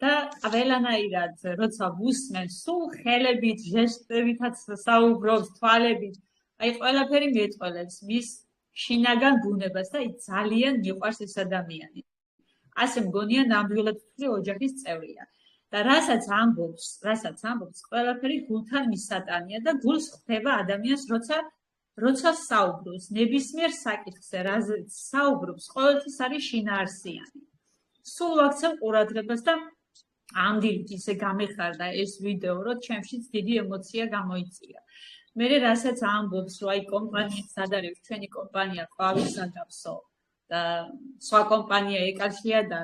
და ყველანაირად როცა ვუსმენს, სულ ხელებით, ჟესტებითაც საუბრობს, თვალებით, აი ყველაფერი მეტყველებს მის შინაგან ბუნებას და ძალიან მიყვარს ეს ადამიანი. ასე მგონია ნამდვილად თვრი ოჯახის წევრია. და რასაც ამბობს, ყველაფერი გულთან მისატანია და გულს ხვდება ადამიანს, როცა საუბრობს, ნებისმიერ საკითხზე, რაზეც საუბრობს, ყოველთვის არის შინაარსიანი. სულ ვაქცევ ყურადღებას და ამ დილით ისე გამეხარდა ეს ვიდეო, რომ ჩემშიც დიდი ემოცია გამოიწია. მე რასაც ამბობს, რომ აი კომპანიებს ადარებს, ჩვენი კომპანია ყვავისადავსო და სხვა კომპანია ეკალშია და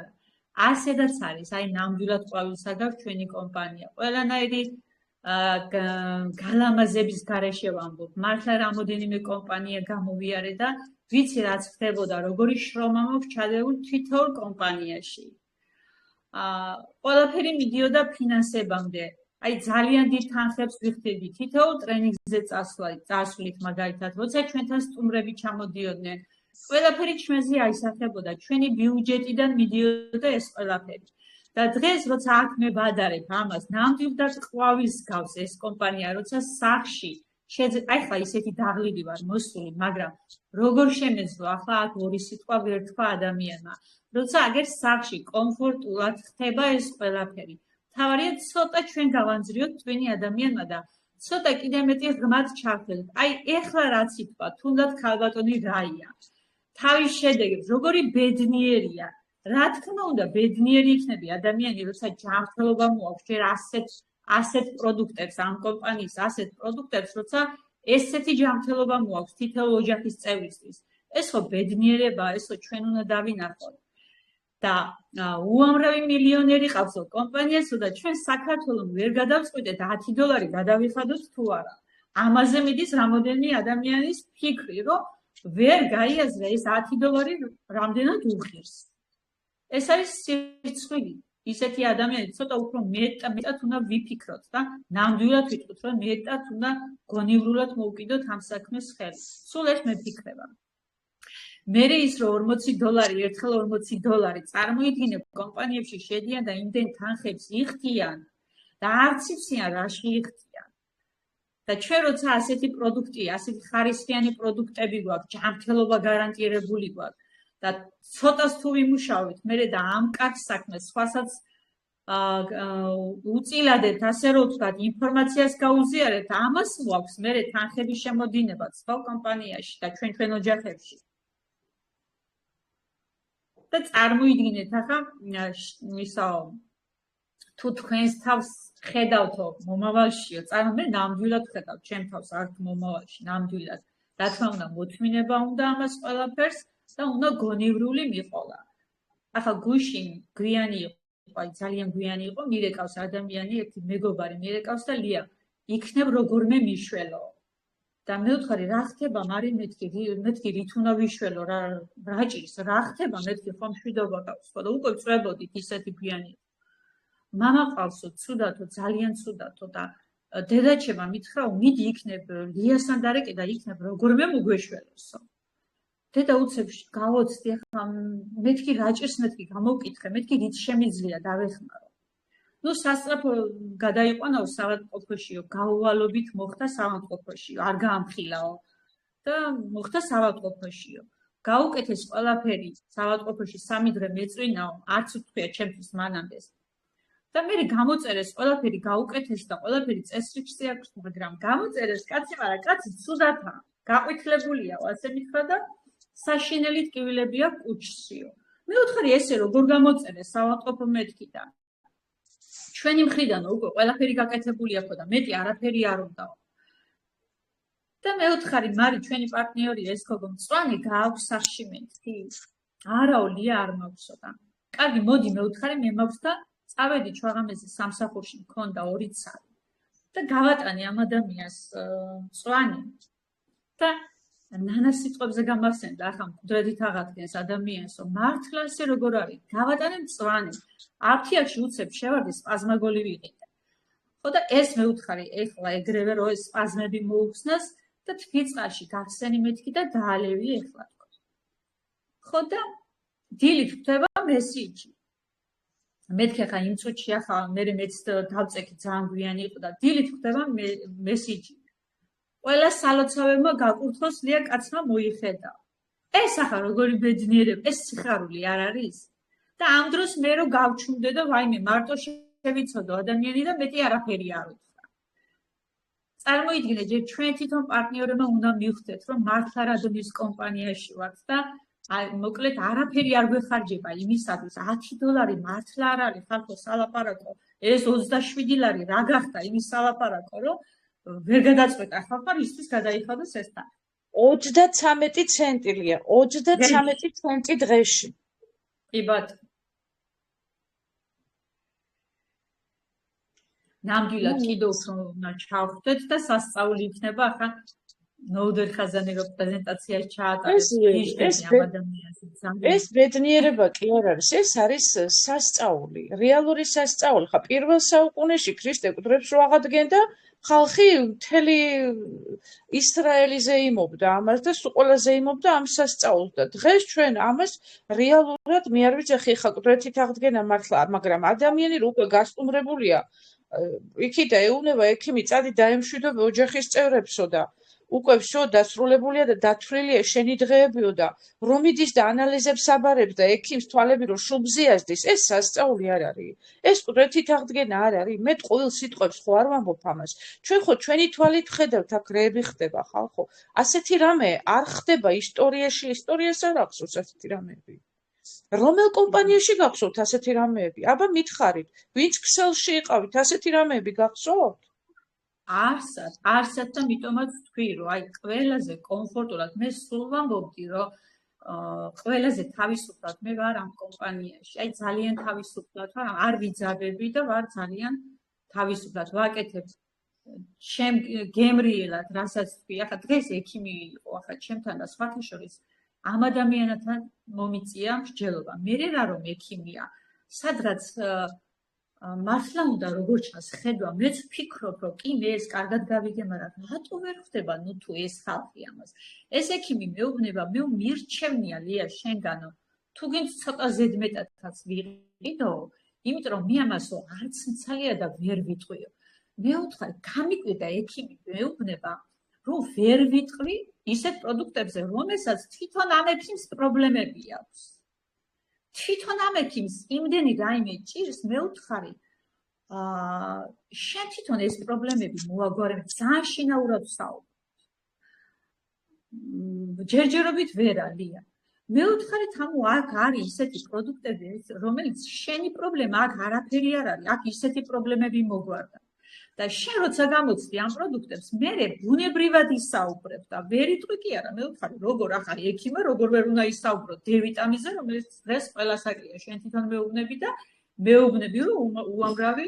ასედაც არის, აი ნამდვილად ყვავილსადავ ჩვენი კომპანია. ყველანაირი გალამაზების გარეშე ვამბობ. მართლა რამოდენიმე კომპანია გამოვიარე და ვიცი რაც ხდებოდა, როგორი შრომა მაქვს ჩადებული თითოეულ კომპანიაში. ყველაფერი მიდიოდა ფინანსებამდე. აი ძალიან დიდ თანხებს ვიხდები თითოეულ ტრენინგზე წასვლით მაგალითად, როცა ჩვენთან სტუმრები ჩამოდიოდნენ. ყველაფერი ჩვენზე აისახებოდა, ჩვენი ბიუჯეტიდან მიდიოდა ეს ყველაფერი. და დღეს როცა აქ მე ვადარებ ამას, ნამდვილად ყვავილს გავს ეს კომპანია, როცა სახში აი ხა ისეთი დაღლილი ვარ მოსული, მაგრამ როგორ შემეძლო ახლა აქ ორი სიტყვა ვერ თქვა ადამიანმა. როცა აგერ სახლში კომფორტულად ხდება ეს ყველაფერი. თავარია ცოტა ჩვენ გავანძრიოთ twin ადამიანმა და ცოტა კიდე მეტი ღმად ჩავხედოთ. აი ეხლა რაც ითქვა, თუნდაც ქალბატონი რაია. თავის შედეგებს როგორი ბედნიერია. რა თქმა უნდა, ბედნიერი იქნება ადამიანი, როცა ჯანმრთელობა მოაქვს, ჯერ ასეთ პროდუქტებს, ამ კომპანიის ასეთ პროდუქტებს, როცა ესეთი ჯანმრთელობა მოაქვს თითოეულ ოჯახის წევრისთვის. ეს ხო ბედნიერებაა, ეს ხო ჩვენ უნდა დავინახოთ. და უამრავი მილიონერი ყავსო კომპანიასო და ჩვენ საქართველოს ვერ გადავწყვიტეთ $10 გადავიხადოთ თუ არა. ამაზე მიდის რამოდენიმე ადამიანის ფიქრი, რომ ვერ გაიაზრა ეს $10 რამდენად უხირს. ეს არის სირცხვილი. ისეთი ადამიანები ცოტა უფრო მეტად უნდა ვიფიქროთ და ნამდვილად ვიტყვით, რომ მეტად უნდა გონივრულად მოვუკიდოთ ამ საქმეს ხელი. სულ ეს მефიქრება. მერე ის რომ $40 ერთხელ $40 წარმოიდგინე კომპანიებში შედიან და იმდენ თანხებს იხდიან და არც იციან რაში იხდიან. და ჩვენ როცა ასეთი პროდუქტი, ასეთი ხარისხიანი პროდუქტები გვაქვს, ჯანმრთელობა გარანტირებული გვაქვს და ცოტას თუ ვიმუშავეთ, მერე და ამ კარგ საქმეს სხვასაც უწილადებთ, ასე რომ ვთქვათ, ინფორმაციას გაუზიარებთ, ამას მოაქვს მერე თანხების შემოდინება სხვა კომპანიაში და ჩვენ ოჯახებში. და წარმოიდგინეთ ახლა ისაო თუ თქვენს თავს ხედავთო მომავალშიო, მე ნამდვილად ხედავ ჩემ თავს ართ მომავალში, ნამდვილად. რა თქმა უნდა, მოთმინება უნდა ამას ყველაფერს და უნდა გონივრული მიყოლა. ახლა გუშინ გვიანი იყო, აი ძალიან გვიანი იყო, მირეკავს ადამიანი, ერთი მეგობარი მირეკავს და ლია, იქნებ როგორმე მიშველო. და მე ვთხარი, რა ხდება, მარი მეთქი რით უნდა ვიშველო, რა ჭირს, რა ხდება, მეთქი ხომ მშვიდობა გაქვს, ხო და უკვე წვებოდით ისეთი გვიანი. მამა ყავსო, ცუდათო, ძალიან ცუდათო და დედაჩემა მითხრა, მიდი იქნებ ლიასთან დარეკე და იქნებ როგორმე მოგვეშველოსო. დედა უცებში გავოცდი, ახლა მეთქი რა ჭირს, მეთქი გამოვკითხე, მეთქი რით შემიძლია დავეხმარო. ნუ სასწრაფო გადაიყვანაო საავადმყოფოშიო, გაუვალობით მოხდა საავადმყოფოშიო, არ გაამხილაო და მოხდა საავადმყოფოშიო. გაუკეთეს ყველაფერი საავადმყოფოში 3 დღე მეწვინაო, არც უთქვია ჩემთვის მანამდეს. და მე გამოწერეს ყველაფერი გაუკეთეს და ყველაფერი წესრიგში აქვს, მაგრამ გამოწერეს კაცი, მაგრამ კაცი ცუდათა, გაყვითლებულიაო, ასე მითხრა და საშინელი ტკივილები აქვს კუჩშიო. მე ვთხარი ესე როგორ გამოწერეს საავადმყოფო მეთქი და ჩვენი მხრიდან უკვე ყველაფერი გაკეთებული აქვს და მეტი არაფერი არ უნდაო. და მე ვთხარი, მარი ჩვენი პარტნიორი ეს გოგო მწვანე გააქვს სახში მეთქი? არაო, ლია არ მაქვსო და. კარგი, მოდი მე ვთხარი, მე მაქვს და წავედი ჩვაღამეზე სამსახურში მქონდა 2 ცალი. და გავატანე ამ ადამიანს მწვანე და ნანა სიტყვებზე გამახსენდა, ახლა მკვდრედით აღადგენს ადამიანს, რომ მართლა ესე როგორ არის, გავატანე მწვანე. აფთიაქში უცებ შევარდი სპაზმაგოლი ვიყიდე. ხო და ეს მე ვთხარი, ეხლა ეგრევე რომ ეს სპაზმები მოუხსნას და თვიწყარში გახსენი მეთქი და დაალევი ეხლა თქო. ხო და დილით ხდება მესიჯი. მეთქი ახლა იმ წუთში ახლა მე მეც დავწეკი ძალიან გვიანი იყო და დილით ხდება მესიჯი. ყველა სალოცავებმა გაკურთხოს, ლია კაცმა მოიხედა. ეს ახლა როგორი ბედნიერება, ეს სიხარული არ არის? და ამ დროს მე რო გავჩუმდე და ვაიმე მარტო შევიცოდო ადამიანი და მეტი არაფერი არ უთხრა. წარმოიდგინე, ჯერ ჩვენ თვითონ პარტნიორებმა უნდა მივხვდეთ, რომ მართლა რადმის კომპანიაში ვართ და მოკლედ არაფერი არ გვეხარჯება იმისათვის $10 მართლა არ არის ხალხო სალაპარაკო, ეს $27 რა გახდა იმის სალაპარაკო, რომ ვერ გადაწყვეტა ხალხმა ისთვის გადაიხადოს ეს და 33 ცენტია, 33 ცენტი დღეში. კი ბატონო. ნამდვილად კიდევ უფრო ჩავხვდეთ და სასწაული იქნება ახლა ნოუდერ ხაზანერო პრეზენტაციას ჩაატარეს ამ ადამიანს. ეს ბედნიერება კი არ არის, ეს არის სასწაული, რეალური სასწაული. ხა პირველ საუკუნეში ქრისტე კუდრებს რო აღადგენდა, ხალხი მთელი ისრაელი ზეიმობდა ამას და სულ ყველა ზეიმობდა ამ სასწაულს და დღეს ჩვენ ამას რეალურად მე არ ვიცი ხა კუდრეთით აღდგენა მართლა, მაგრამ ადამიანი რო უკვე გასტუმრებულია იქით ეუბნება ექიმი წადი დაემშვიდო ოჯახის წევრებსო და უკვე всё დასრულებულია და დათვლილია შენი დღეებიო და რომ იდის და ანალიზებს აბარებს და ექიმს თვალები რომ შუბზიაზდის, ეს სასწაული არ არის. ეს ყდრეთით აღდგენა არ არის. მე ყოველ სიტყვებს ხო არ ვამბობ ამას. ჩვენ ხო ჩვენი თვალით ვხედავთ აქ რეები ხდება ხალხო. ასეთი რამე არ ხდება ისტორიაში, ისტორიას არ ახსოვს ასეთი რამეები. რომელ კომპანიაში გახსოვთ ასეთი რამეები? აბა მითხარით, ვინც ქსელში იყავით, ასეთი რამეები გახსოვთ? არსად და მიტომაც თქვი, რომ აი ყველაზე კომფორტულად მე სულ ვამბობდი, რომ ყველაზე თავისუფლად მე ვარ ამ კომპანიაში. აი ძალიან თავისუფლად ვარ, არ ვიძაბები და ვარ ძალიან თავისუფლად ვაკეთებ ჩემ გემრიელად, რასაც თქვი. ახლა დღეს ექიმი იყო, ახლა ჩემთან და სხვათა შორის ამ ადამიანთან მომიწია მსჯელობა. მე რა რომ ექიმია, სადღაც მართლა უნდა როგორც ჩანს ხედვა, მეც ვფიქრობ, რომ კი მე ეს კარგად გავიგე, მაგრამ რატო ვერ ხდება ნუ თუ ეს ხალხი ამას. ეს ექიმი მეუბნება, მე მირჩევნია ლია შენგანო, თუ გინდ ცოტა ზედმეტადაც ვიყიდო, იმიტომ რომ მე ამასო არც მცალია და ვერ ვიტყვიო. მე ვთხარ, გამიკვირდა ექიმი მეუბნება, რომ ვერ ვიტყვი ისეთ პროდუქტებზე, რომელსაც თვითონ ამ ექიმს პრობლემები აქვს. თვითონ ამ ექიმს იმდენი რაიმე ჭირს, მე ვთხარი, შენ თვითონ ეს პრობლემები მოაგვარებ, ძალიან შინაურად ვსაუბრობ. ჯერჯერობით ვერ ალია. მე ვთხარი, თამო აქ არის ისეთი პროდუქტები, რომელიც შენი პრობლემა აქ არაფერი არ არის, აქ ისეთი პრობლემები მოგვარდა. და შენ როცა გამოცდი ამ პროდუქტებს, მე ბუნებრივად ისაუბრებ და ვერ იტყვი კი არა, მე ვთქვი, როგორ ახალი ექიმა, როგორ ვერ უნდა ისაუბრო დ-ვიტამინზე, რომელიც დღეს ყველას აკლია. შენ თვითონ მეუბნები და მეუბნები, რომ უამრავი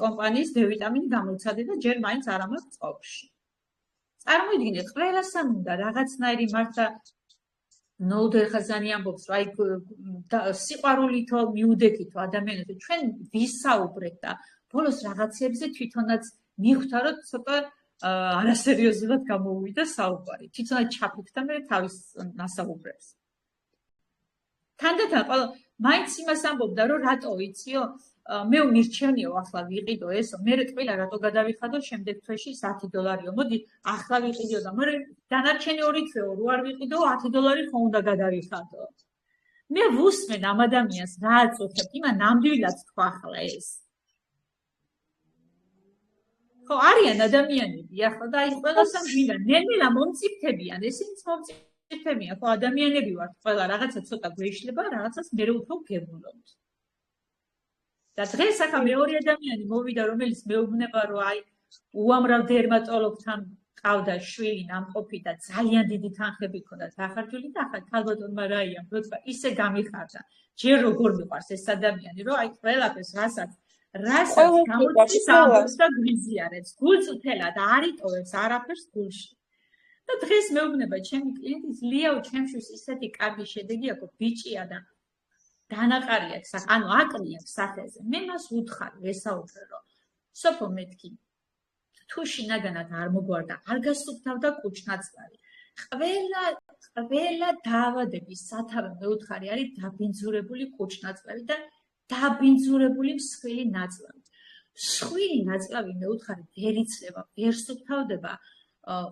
კომპანიის დ-ვიტამინი გამოცადე და ჯერ მაინც არ ამაქვს წყობაში. წარმოიდგინეთ, ყველასამ უნდა რაღაცნაირი მართლა ნოლდერ ხაზანი ამბობს, რომ აი სიყვარულითო მიუდექითო ადამიანებზე ჩვენ ვისაუბრეთ და ბოლოს რაღაცებზე თვითონაც მივხვდაროთ ცოტა არასერიოზულად გამოუვიდა საუბარი. თვითონაც ჩაფიქრდა მე თავის მასაუბრებს. თანდათან მაინც იმას ამბობდა, რომ რატო იციო, მე მირჩევნიო ახლა ვიყიდო ესო, მე ტყილა რატო გადავიხადო შემდეგ თვეში $10. მოდი ახლა ვიყიდო და მე დანარჩენი 2 თვეო რო არ ვიყიდო $10 ხო უნდა გადავიხადო. მე ვუსმენ ამ ადამიანს რა აწუხებ, იმან ნამდვილად თქვა ახლა ეს. ხო არიან ადამიანები ახლა და აი ყველასამ გინდა ნელ-ნელა მომწიფთებიან, ესენიც მომწიფთებიან, ხო ადამიანები ვართ, ყველა რაღაცა ცოტა გვეშლება, რაღაცას მე უფრო გებულობთ. და დღეს ახლა მეორე ადამიანი მოვიდა, რომელიც მეუბნება, რომ აი უამრავ დერმატოლოგთან ყავდა შვილი ნამყოფი და ძალიან დიდი თანხები ჰქონდა დახარჯული და ახლა ქალბატონმა რა იამ, როცა ისე გამიხარდა, ჯერ როგორ მიყვარს ეს ადამიანი, რომ აი ყველაფერს რასაც გამოდის ამბობს და გვიზიარებს, გულს მთელად არ იტოვებს არაფერს გულში. და დღეს მეუბნება ჩემი კლიენტის, ლიაო, ჩემთვის ისეთი კარგი შედეგი აქვს, ბიჭია და დანაყარი აქვს, ანუ აკნი აქვს სახეზე. მე მას ვუთხარი, ვესაუბრე, რომ სოფო მეთქი, თუ შინაგანად არ მოგვარდა, არ გასუფთავდა კუჭნაწლავი. ყველა დაავადების სათავე მე ვუთხარი არის დაბინძურებული კუჭნაწლავი და დაბინძურებული მსხვილი ნაწლავი. მსხვილი ნაწლავი მე ვუთხარი ვერ იცლება, ვერ სუფთავდება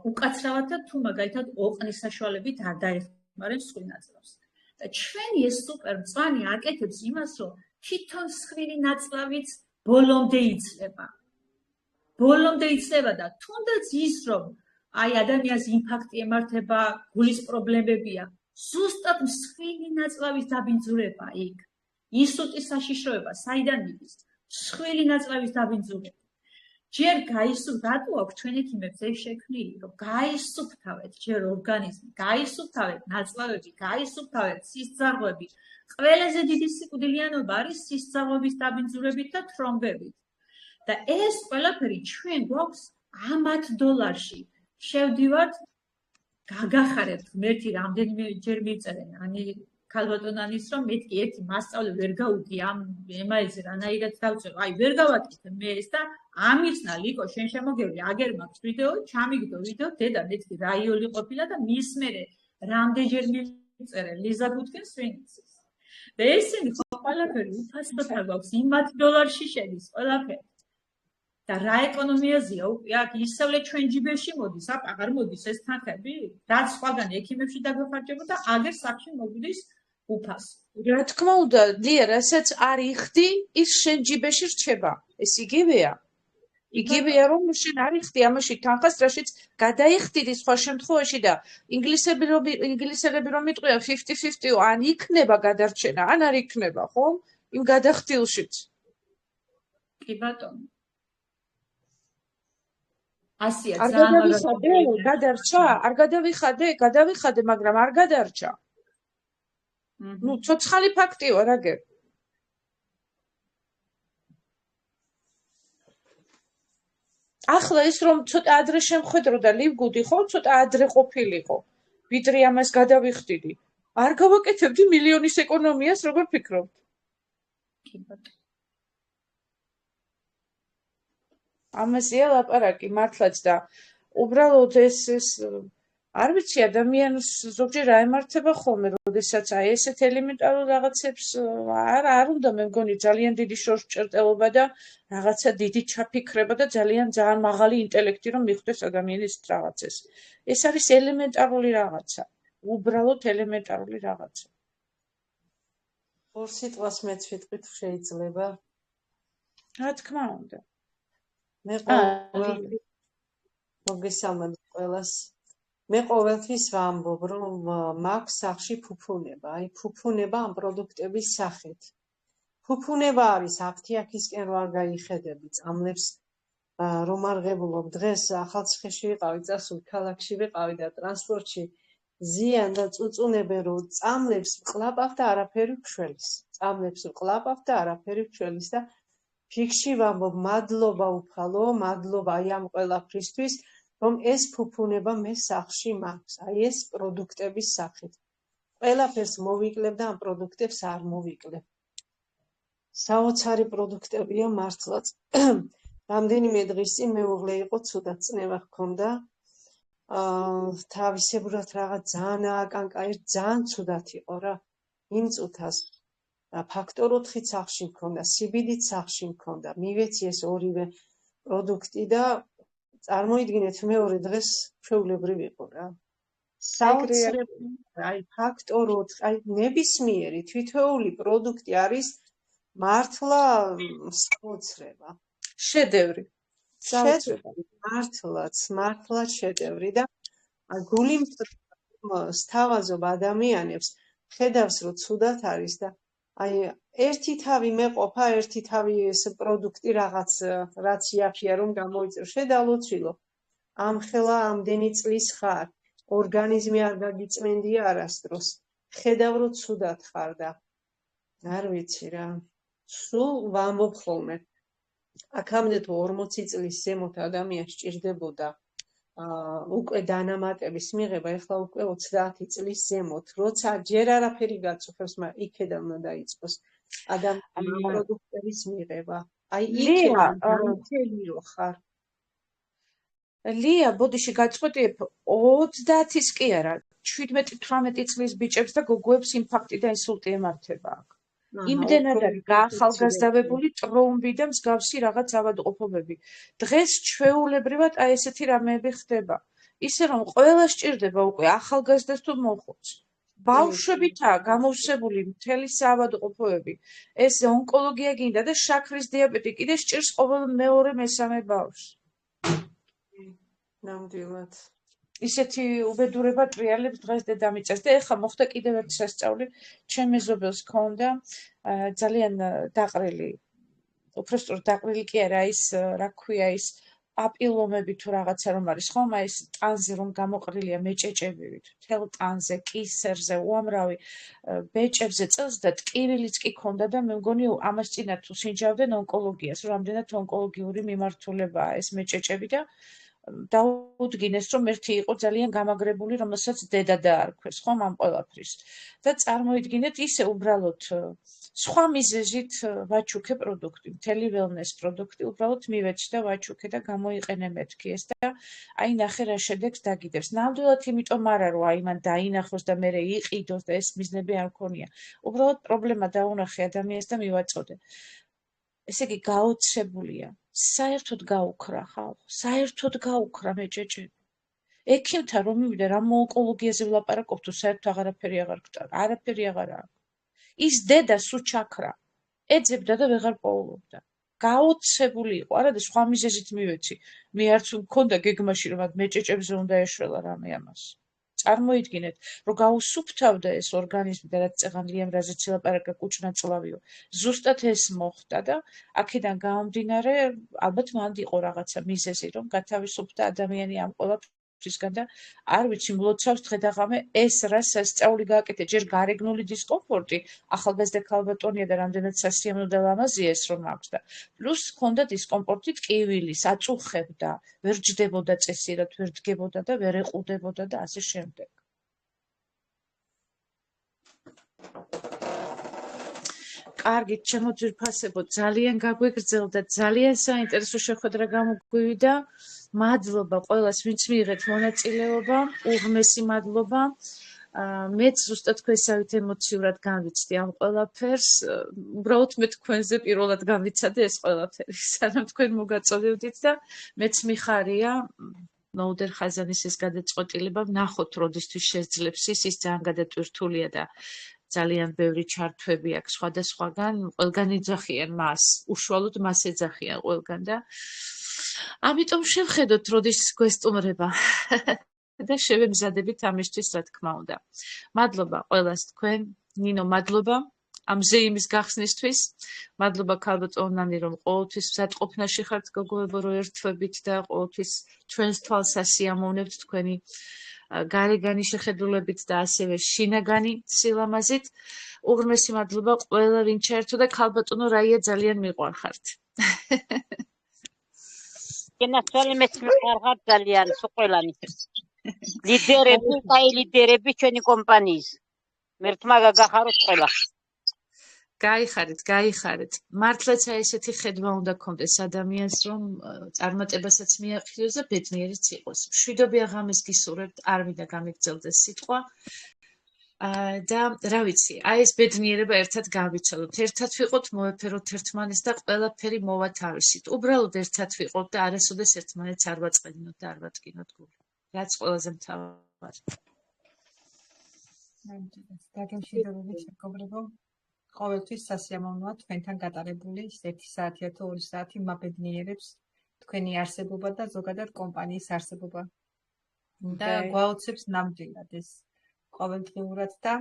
უკაცრავად და თუ მაგალითად ოყნის საშუალებით არ დაეხმარებს მსხვილი ნაწლავს. და ჩვენი ეს სუპერ მწვანე აკეთებს იმას, რომ თვითონ მსხვილი ნაწლავიც ბოლომდე იცლება. ბოლომდე იცლება და თუნდაც ის, რომ აი ადამიანს ინფარქტი ემართება, გულის პრობლემებია, ზუსტად მსხვილი ნაწლავის დაბინძურება იქ. ინსტიტუტის საშიშროება საიდან მიდის? მსხვილი ნაწლავის დაბინძურება. ჯერ რატო აქვს ჩვენ ექიმებს ეს შექმნილი, რომ გაისუფთავეთ ჯერ ორგანიზმი, გაისუფთავეთ ნაწლავები, გაისუფთავეთ სისწარღვები. ყველაზე დიდი სიკვდილიანობა არის სისწარღვების დაბინძურებით და თრომბებით. და ეს ყველაფერი ჩვენ გვაქვს ამ $10. შევდივართ, გაგახარებთ ღმერთი რამდენიმე ჯერ მიწერენ, ანი ქალბატონ ანის რომ მეთქი ერთი მასწავლე ვერ გაუგი ამ ემაილზე რანაირად დავწერო, აი ვერ გავაკეთე მე ეს და ამისნა ლიკო შენ შემოგევლი, აგერ მაქვს ვიდეო, ჩამიგდო ვიდეო, დედა მეთქი რაიოლი ყოფილა და მის მერე რამდენჯერ მიწერე ლიზა გუთკინს ვინიცის. და ესენი ყველაფერი უფასოდ გვაქვს იმ $10 შედის ყველაფერი. და რა ეკონომიაზეა უკვე აქ ისწავლე ჩვენ ჯიბეში მოდის, აქ აღარ მოდის ეს თანხები, რაც სხვაგან ექიმებში დაგვეხარჯებოდა, აგერ სახში მოგვდის უფას. რა თქმა უნდა, ლია, რასაც არ იხდი, ის შენ ჯიბეში რჩება. ეს იგივეა. იგივეა, რომ შენ არ იხდი ამაში თანხას, რაშიც გადაიხდიდი სხვა შემთხვევაში და ინგლისელები რომ იტყვია 50-50, ან იქნება გადარჩენა, ან არ იქნება, ხო? იმ გადახდილშიც. კი ბატონო. ასია არ ძალიან გადავიხადე, გადარჩა, არ გადავიხადე, მაგრამ არ გადარჩა. ნუ ცოცხალი ფაქტია რა გერ. ახლა ის რომ ცოტა ადრე შემხედროდა ლივგუდი, ხო, ცოტა ადრე ყოფილიყო. ვიდრე ამას გადავიხდიდი. არ გავაკეთებდი მილიონის ეკონომიას, როგორ ფიქრობთ? კი ბატონო. ამაზეა ლაპარაკი მართლაც და უბრალოდ ეს არ ვიცი ადამიანს ზოგჯერ რა ემართება ხოლმე, როდესაც აი ესეთ ელემენტარულ რაღაცებს არ უნდა მე მგონი ძალიან დიდი შორსჭერტელობა და რაღაცა დიდი ჩაფიქრება და ძალიან მაღალი ინტელექტი რომ მიხვდეს ადამიანის რაღაცას. ეს არის ელემენტარული რაღაცა, უბრალოდ ელემენტარული რაღაცა. ორ სიტყვას მეც ვიტყვით შეიძლება? რა თქმა უნდა. მე მოგესალმებით ყველას. მე ყოველთვის ვამბობ, რომ მაქვს სახში ფუფუნება, აი ფუფუნება ამ პროდუქტების სახით. ფუფუნება არის აფთიაქისკენ რო არ გაიხედები წამლებს, რომ არ ღებულობ. დღეს ახალციხეში ვიყავი, წასულ ქალაქში ვიყავი და ტრანსპორტში ზიან და წუწუნებენ, რომ წამლებს ვყლაპავ და არაფერი ვქშველის. წამლებს ვყლაპავ და არაფერი ვქშველის და ფიქში ვამბობ, მადლობა უფალო, მადლობა აი ამ ყველაფრისთვის, რომ ეს ფუფუნება მე სახში მაქვს, აი ეს პროდუქტების სახით. ყველაფერს მოვიკლებ და ამ პროდუქტებს არ მოვიკლებ. საოცარი პროდუქტებია მართლაც. რამდენიმე დღის წინ მეუღლე იყო, ცუდად წნევა ჰქონდა. თავისებურად რაღაც ძალიან აკანკაირ, ძალიან ცუდად იყო რა. იმ წუთას ფაქტორ 4-ით სახში მქონდა, CBD-ით სახში მქონდა. მივეცი ეს ორივე პროდუქტი და წარმოიდგინეთ მეორე დღეს ჩვეულებრივ იყო რა. საოცარი, აი ფაქტორ 4, აი ნებისმიერი თითოეული პროდუქტი არის მართლა საოცრება. შედევრი. მართლა შედევრი და გული სთავაზობ ადამიანებს, ხედავს რომ ცუდად არის და აი ერთი თავი მეყოფა, ერთი თავი ეს პროდუქტი რაღაც რაც იაფია რომ გამოიწრო, შედალოცილო. ამხელა ამდენი წლის ხარ, ორგანიზმი არ გაგიწმენდია არასდროს. ხედავ რომ ცუდად ხარ და არ ვიცი რა. სულ ვამბობ ხოლმე. აქამდე თუ 40 წლის ზემოთ ადამიანს სჭირდებოდა უკვე დანამატების მიღება, ეხლა უკვე 30 წლის ზემოთ, როცა ჯერ არაფერი გაწუხებს, მაგრამ იქედან უნდა დაიწყოს ადამიანის პროდუქტების მიღება. აი იქედან გამთელი რო ხარ. ლია, ბოდიში გაწყვეტიებ 30-ის კი არა, 17-18 წლის ბიჭებს და გოგოებს ინფარქტი და ინსულტი ემართება აქ. იმდენად არის გაახალგაზრდავებული ტრომბი და მსგავსი რაღაც ავადმყოფობები. დღეს ჩვეულებრივად აი ესეთი რამეები ხდება. ისე რომ ყველა სჭირდება უკვე ახალგაზრდას თუ მოხუც. ბავშვებითაა გამოვსებული მთელი საავადმყოფოები. ეს ონკოლოგია გინდა და შაქრის დიაბეტი კიდე სჭირს ყოველ მეორე მესამე ბავშვს. ნამდვილად. ისეთი უბედურება ტრიალებს დღეს დედამიწას და ეხლა მოხდა კიდევ ერთი სასწაული ჩემ მეზობელს ჰქონდა ძალიან დაყრილი, უпросторо დაყრილი კი არა, ის რა ქვია, ის პაპილომები თუ რაღაცა რომ არის ხომ, აი ეს ტანზე რომ გამოყრილია მეჭეჭებივით, თელ ტანზე, კისერზე, უამრავი ბეჭებზე წელს და ტკივილიც კი ჰქონდა და მე მგონი ამას წინათ თუ სინჯავდნენ ონკოლოგიას, რომ რამდენად ონკოლოგიური მიმართულებაა ეს მეჭეჭები და დაუდგინეს რომ ერთი იყო ძალიან გამაგრებული, რომელსაც დედა დაარქვეს, ხომ ამ ყველაფრის. და წარმოიდგინეთ ისე უბრალოდ სხვა მიზეზით ვაჩუქე პროდუქტი, მთელი ველნეს პროდუქტი, უბრალოდ მივეჭი და ვაჩუქე და გამოიყენე მეთქი ეს და აი ნახე რა შედეგს დაგიდებს. ნამდვილად იმიტომ არა რომ აი მან დაინახოს და მე იყიდოს და ეს მიზნები არ მქონია. უბრალოდ პრობლემა დაუნახე ადამიანს და მივაწოდე. ესე იგი გაოცებულია. საერთოდ გაუქრა ხალხო, საერთოდ გაუქრა მეჭეჭები. ექიმთან რომ მივიდა რა მოონკოლოგიაზე ვლაპარაკობ თუ საერთოდ აღარაფერი აღარ გტარ, არაფერი აღარ აქვს. ის დედა სულ ჩაქრა, ეძებდა და ვეღარ პოულობდა. გაოცებული იყო, არა და სხვა მიზეზით მივეცი. მე არც მქონდა გეგმაში რომ მეჭეჭებზე უნდა ეშველა რამე ამას. წარმოიდგინეთ, რომ გაუსუფთავდა ეს ორგანიზმი და რაც წეღანლიან რაზეც ელაპარაკა კუჭნაწლავიო. ზუსტად ეს მოხდა და აქედან გამომდინარე, ალბათ მანდ იყო რაღაცა მიზეზი, რომ გათავისუფლდა ადამიანი ამ ყველაფრისგან და არ ვიცი, მლოცავს დღე-დაღამე ეს რა სასწაული გააკეთა, ჯერ გარეგნული დისკომფორტი, ახალგაზრდა ქალბატონია და რამდენად სასიამოვნო და ლამაზია ეს რომ აქვს და პლუს ჰქონდა დისკომფორტი ტკივილის, აწუხებდა, ვერ ჯდებოდა წესიერად, ვერ დგებოდა და ვერ ეყუდებოდა და ასე შემდეგ. კარგით, ჩემო ძვირფასებო, ძალიან გაგვიგრძელდა, ძალიან საინტერესო შეხვედრა გამოგვივიდა. მადლობა ყველას, ვინც მიიღეთ მონაწილეობა, უღმესი მადლობა. მეც ზუსტად თქვენსავით ემოციურად განვიცდი ამ ყველაფერს. უბრალოდ მე თქვენზე პირველად განვიცადე ეს ყველაფერი, სანამ თქვენ მოგაწოდებდით და მეც მიხარია ნოუდერ ხაზანის ეს გადაწყვეტილება, ვნახოთ როდისთვის შეძლებს ის ძალიან გადატვირთულია და ძალიან ბევრი ჩართვები აქვს სხვადასხვაგან, ყველგან იძახიან მას, უშუალოდ მას ეძახიან ყველგან და ამიტომ შევხედოთ როდის გვესტუმრება და შევემზადებით ამისთვის რა თქმა უნდა. მადლობა ყველას თქვენ, ნინო მადლობა ამ ზეიმის გახსნისთვის, მადლობა ქალბატონ ნანი რომ ყოველთვის მზადყოფნაში ხართ გოგოებო რო ერთვებით და ყოველთვის ჩვენს თვალს ასიამოვნებთ თქვენი გარეგანი შეხედულებით და ასევე შინაგანი სილამაზით. უღრმესი მადლობა ყველა ვინ ჩაერთო და ქალბატონო რაია ძალიან მიყვარხართ. გენაცვალე მეც მიყვარხართ ძალიან სუყველანი. ლიდერები ჩვენი კომპანიის. მერთმა გაგახაროთ ყველა. გაიხარეთ. მართლაც ესეთი ხედვა უნდა გქონდეს ადამიანს, რომ წარმატებასაც მიაღწიოს და ბედნიერიც იყოს. მშვიდობი აღამეს გისურვებთ, არ მინდა გამიგრძელდეს სიტყვა. და რა ვიცი, აი ეს ბედნიერება ერთად გავიცადოთ, ერთად ვიყოთ, მოეფეროთ ერთმანეთს და ყველაფერი მოვა თავისით. უბრალოდ ერთად ვიყოთ და არასოდეს ერთმანეთს არ ვაწყენინოთ და არ ვატკინოთ გული. რაც ყველაზე მთავარი. დაგემშვიდობებით მეგობრებო. ყოველთვის სასიამოვნოა თქვენთან გატარებული 1 საათია თუ 2 საათი მაბედნიერებს თქვენი არსებობა და ზოგადად კომპანიის არსებობა. და გვაოცებს ნამდვილად ეს ყოველდღიურად და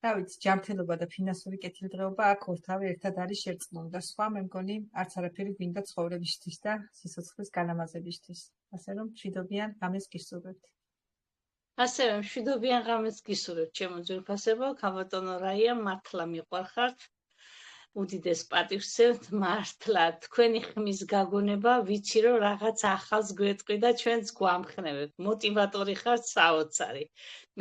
რა ვიცი, ჯანმრთელობა და ფინანსური კეთილდღეობა აქ ორთავი ერთად არის შერწყმული და სხვა მე მგონი არც არაფერი გვინდა ცხოვრებისთვის და სიცოცხლის განამაზებისთვის. ასე რომ მშვიდობიან ღამეს გისურვებთ. ასევე მშვიდობიან ღამეს გისურვებთ, ჩემო ძვირფასებო, ქალბატონო რაია, მართლა მიყვარხართ. უდიდეს პატივსცემთ, მართლა თქვენი ხმის გაგონება, ვიცი რომ რაღაც ახალს გვეტყვი და ჩვენც გვამხნევებთ. მოტივატორი ხართ საოცარი.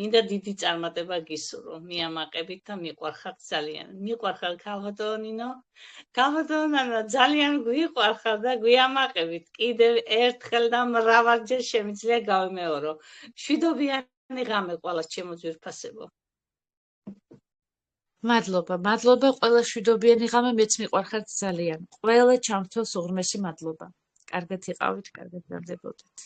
მინდა დიდი წარმატება გისურვო, მიამაყებით და მიყვარხართ ძალიან. მიყვარხარ ქალბატონო ნინო, ქალბატონო ნანა, ძალიან გვიყვარხარ და გვიამაყებით. კიდევ ერთხელ და მრავალჯერ შემიძლია გავიმეორო. მშვიდობიანი ღამე ყველას, ჩემო ძვირფასებო. მადლობა ყველა მშვიდობიანი ღამე, მეც მიყვარხართ ძალიან. ყველა ჩამრთველს უღრმესი მადლობა. კარგად იყავით, კარგად გრძელდებოდეთ.